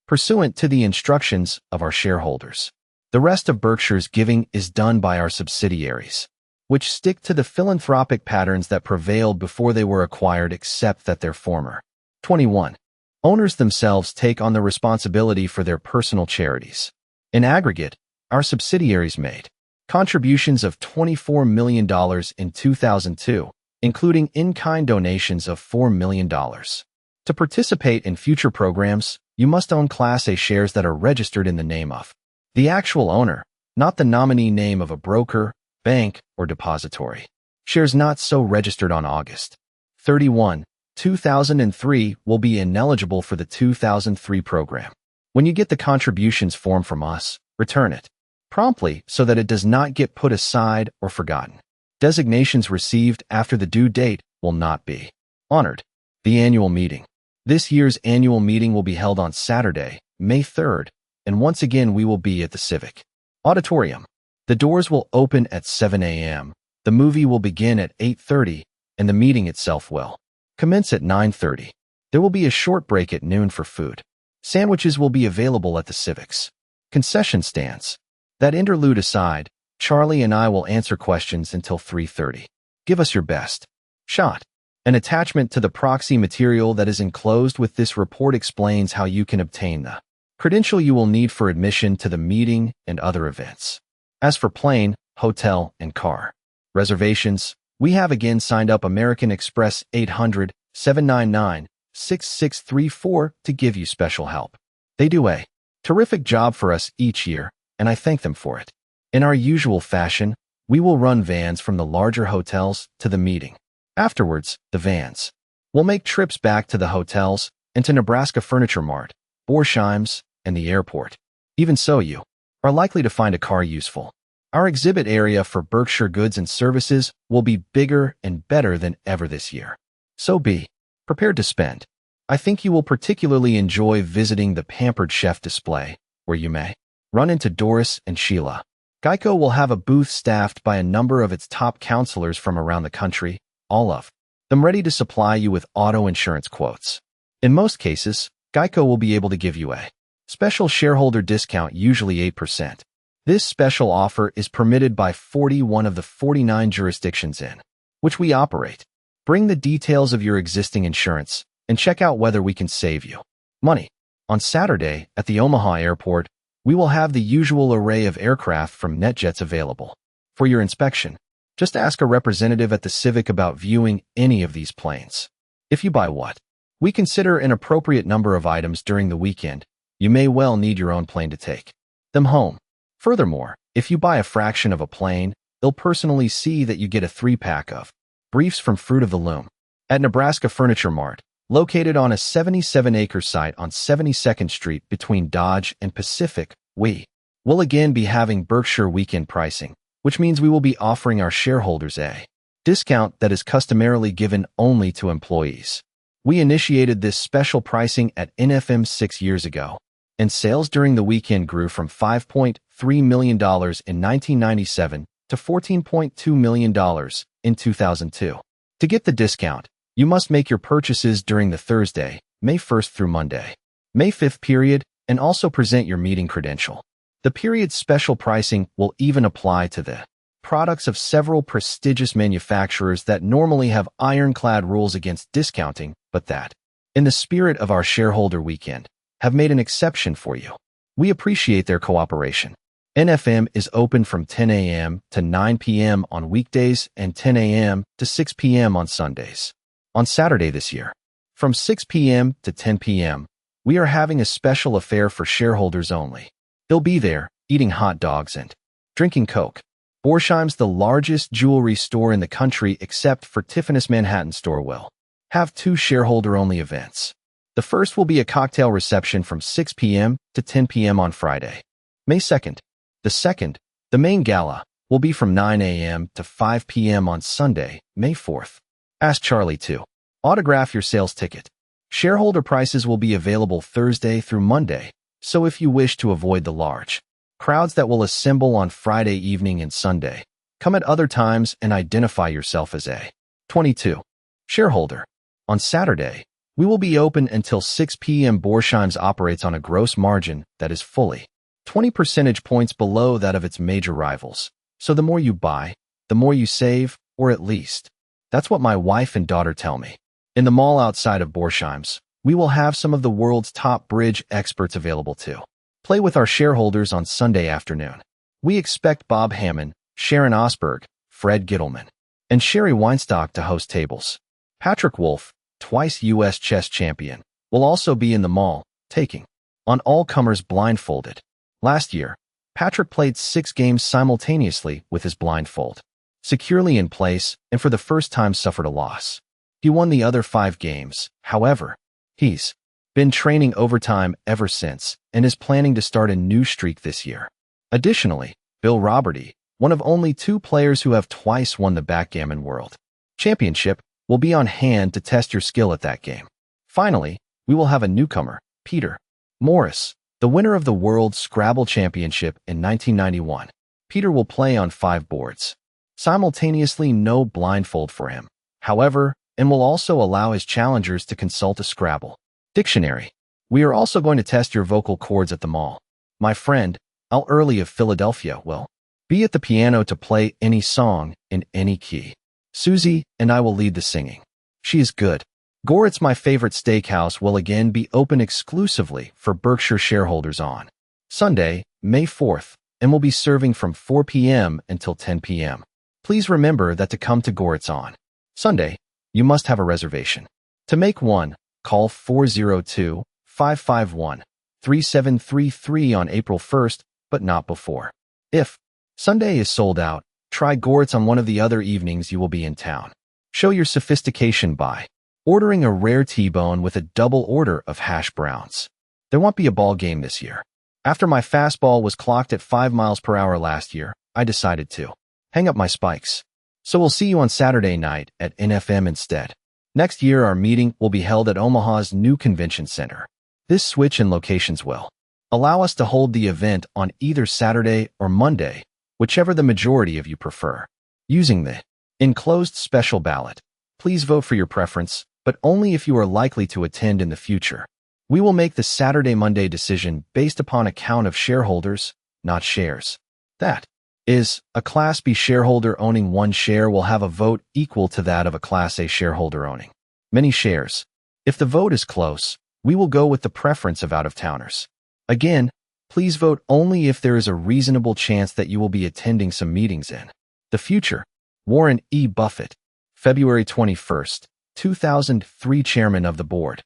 Pursuant to the instructions of our shareholders. The rest of Berkshire's giving is done by our subsidiaries, which stick to the philanthropic patterns that prevailed before they were acquired, except that their former 21 owners themselves take on the responsibility for their personal charities. In aggregate, our subsidiaries made contributions of $24 million in 2002, including in-kind donations of $4 million. To participate in future programs, you must own Class A shares that are registered in the name of the actual owner, not the nominee name of a broker, bank, or depository. Shares not so registered on August 31, 2003 will be ineligible for the 2003 program. When you get the contributions form from us, return it promptly so that it does not get put aside or forgotten. Designations received after the due date will not be honored. The annual meeting. This year's annual meeting will be held on Saturday, May 3rd, and once again we will be at the Civic Auditorium. The doors will open at 7 a.m., the movie will begin at 8:30, and the meeting itself will commence at 9:30. There will be a short break at noon for food. Sandwiches will be available at the Civic's concession stands. That interlude aside, Charlie and I will answer questions until 3:30. Give us your best shot. An attachment to the proxy material that is enclosed with this report explains how you can obtain the credential you will need for admission to the meeting and other events. As for plane, hotel, and car reservations, we have again signed up American Express 800-799-6634 to give you special help. They do a terrific job for us each year, and I thank them for it. In our usual fashion, we will run vans from the larger hotels to the meeting. Afterwards, the vans will make trips back to the hotels and to Nebraska Furniture Mart, Borsheim's, and the airport. Even so, you are likely to find a car useful. Our exhibit area for Berkshire goods and services will be bigger and better than ever this year. So be prepared to spend. I think you will particularly enjoy visiting the Pampered Chef display, where you may run into Doris and Sheila. Geico will have a booth staffed by a number of its top counselors from around the country, all of them ready to supply you with auto insurance quotes. In most cases, Geico will be able to give you a special shareholder discount, usually 8%. This special offer is permitted by 41 of the 49 jurisdictions in which we operate. Bring the details of your existing insurance and check out whether we can save you money. On Saturday, at the Omaha airport, we will have the usual array of aircraft from NetJets available for your inspection. Just ask a representative at the Civic about viewing any of these planes. If you buy what we consider an appropriate number of items during the weekend, you may well need your own plane to take them home. Furthermore, if you buy a fraction of a plane, they'll personally see that you get a 3-pack of briefs from Fruit of the Loom. At Nebraska Furniture Mart, located on a 77-acre site on 72nd Street between Dodge and Pacific, we We'll again be having Berkshire weekend pricing, which means we will be offering our shareholders a discount that is customarily given only to employees. We initiated this special pricing at NFM 6 years ago, and sales during the weekend grew from $5.3 million in 1997 to $14.2 million in 2002. To get the discount, you must make your purchases during the Thursday, May 1st through Monday, May 5th period, and also present your meeting credential. The period's special pricing will even apply to the products of several prestigious manufacturers that normally have ironclad rules against discounting, but that, in the spirit of our shareholder weekend, have made an exception for you. We appreciate their cooperation. NFM is open from 10 a.m. to 9 p.m. on weekdays and 10 a.m. to 6 p.m. on Sundays. On Saturday this year, from 6 p.m. to 10 p.m., we are having a special affair for shareholders only. They'll be there, eating hot dogs and drinking Coke. Borsheim's the largest jewelry store in the country except for Tiffany's Manhattan store will have 2 shareholder-only events. The first will be a cocktail reception from 6 p.m. to 10 p.m. on Friday, May 2nd. The second, the main gala, will be from 9 a.m. to 5 p.m. on Sunday, May 4th. Ask Charlie to autograph your sales ticket. Shareholder prices will be available Thursday through Monday, so if you wish to avoid the large crowds that will assemble on Friday evening and Sunday, come at other times and identify yourself as a 22 shareholder. On Saturday, we will be open until 6 p.m. Borsheim's operates on a gross margin that is fully 20 percentage points below that of its major rivals. So the more you buy, the more you save, or at least, that's what my wife and daughter tell me. In the mall outside of Borsheim's, we will have some of the world's top bridge experts available to play with our shareholders on Sunday afternoon. We expect Bob Hammond, Sharon Osberg, Fred Gittleman, and Sherry Weinstock to host tables. Patrick Wolf, twice U.S. chess champion, will also be in the mall, taking on all comers blindfolded. Last year, Patrick played 6 games simultaneously with his blindfold securely in place and for the first time suffered a loss. He won the other 5 games, however. He's been training overtime ever since and is planning to start a new streak this year. Additionally, Bill Roberty, one of only 2 players who have twice won the Backgammon World Championship, will be on hand to test your skill at that game. Finally, we will have a newcomer, Peter Morris, the winner of the World Scrabble Championship in 1991. Peter will play on 5 boards. Simultaneously, no blindfold for him, however, and will also allow his challengers to consult a Scrabble dictionary. We are also going to test your vocal cords at the mall. My friend, Al Early of Philadelphia, will be at the piano to play any song in any key. Susie and I will lead the singing. She is good. Gorett's My Favorite Steakhouse will again be open exclusively for Berkshire shareholders on Sunday, May 4th, and will be serving from 4 p.m. until 10 p.m. Please remember that to come to Gorett's on Sunday, you must have a reservation. To make one, call 402-551-3733 on April 1st, but not before. If Sunday is sold out, try Gorett's on one of the other evenings you will be in town. Show your sophistication by ordering a rare T-bone with a double order of hash browns. There won't be a ball game this year. After my fastball was clocked at 5 miles per hour last year, I decided to hang up my spikes. So we'll see you on Saturday night at NFM instead. Next year, our meeting will be held at Omaha's new convention center. This switch in locations will allow us to hold the event on either Saturday or Monday, whichever the majority of you prefer. Using the enclosed special ballot, please vote for your preference, but only if you are likely to attend in the future. We will make the Saturday-Monday decision based upon a count of shareholders, not shares. That is, a Class B shareholder owning 1 share will have a vote equal to that of a Class A shareholder owning many shares. If the vote is close, we will go with the preference of out-of-towners. Again, please vote only if there is a reasonable chance that you will be attending some meetings in the future. Warren E. Buffett, February 21st, 2003, Chairman of the Board.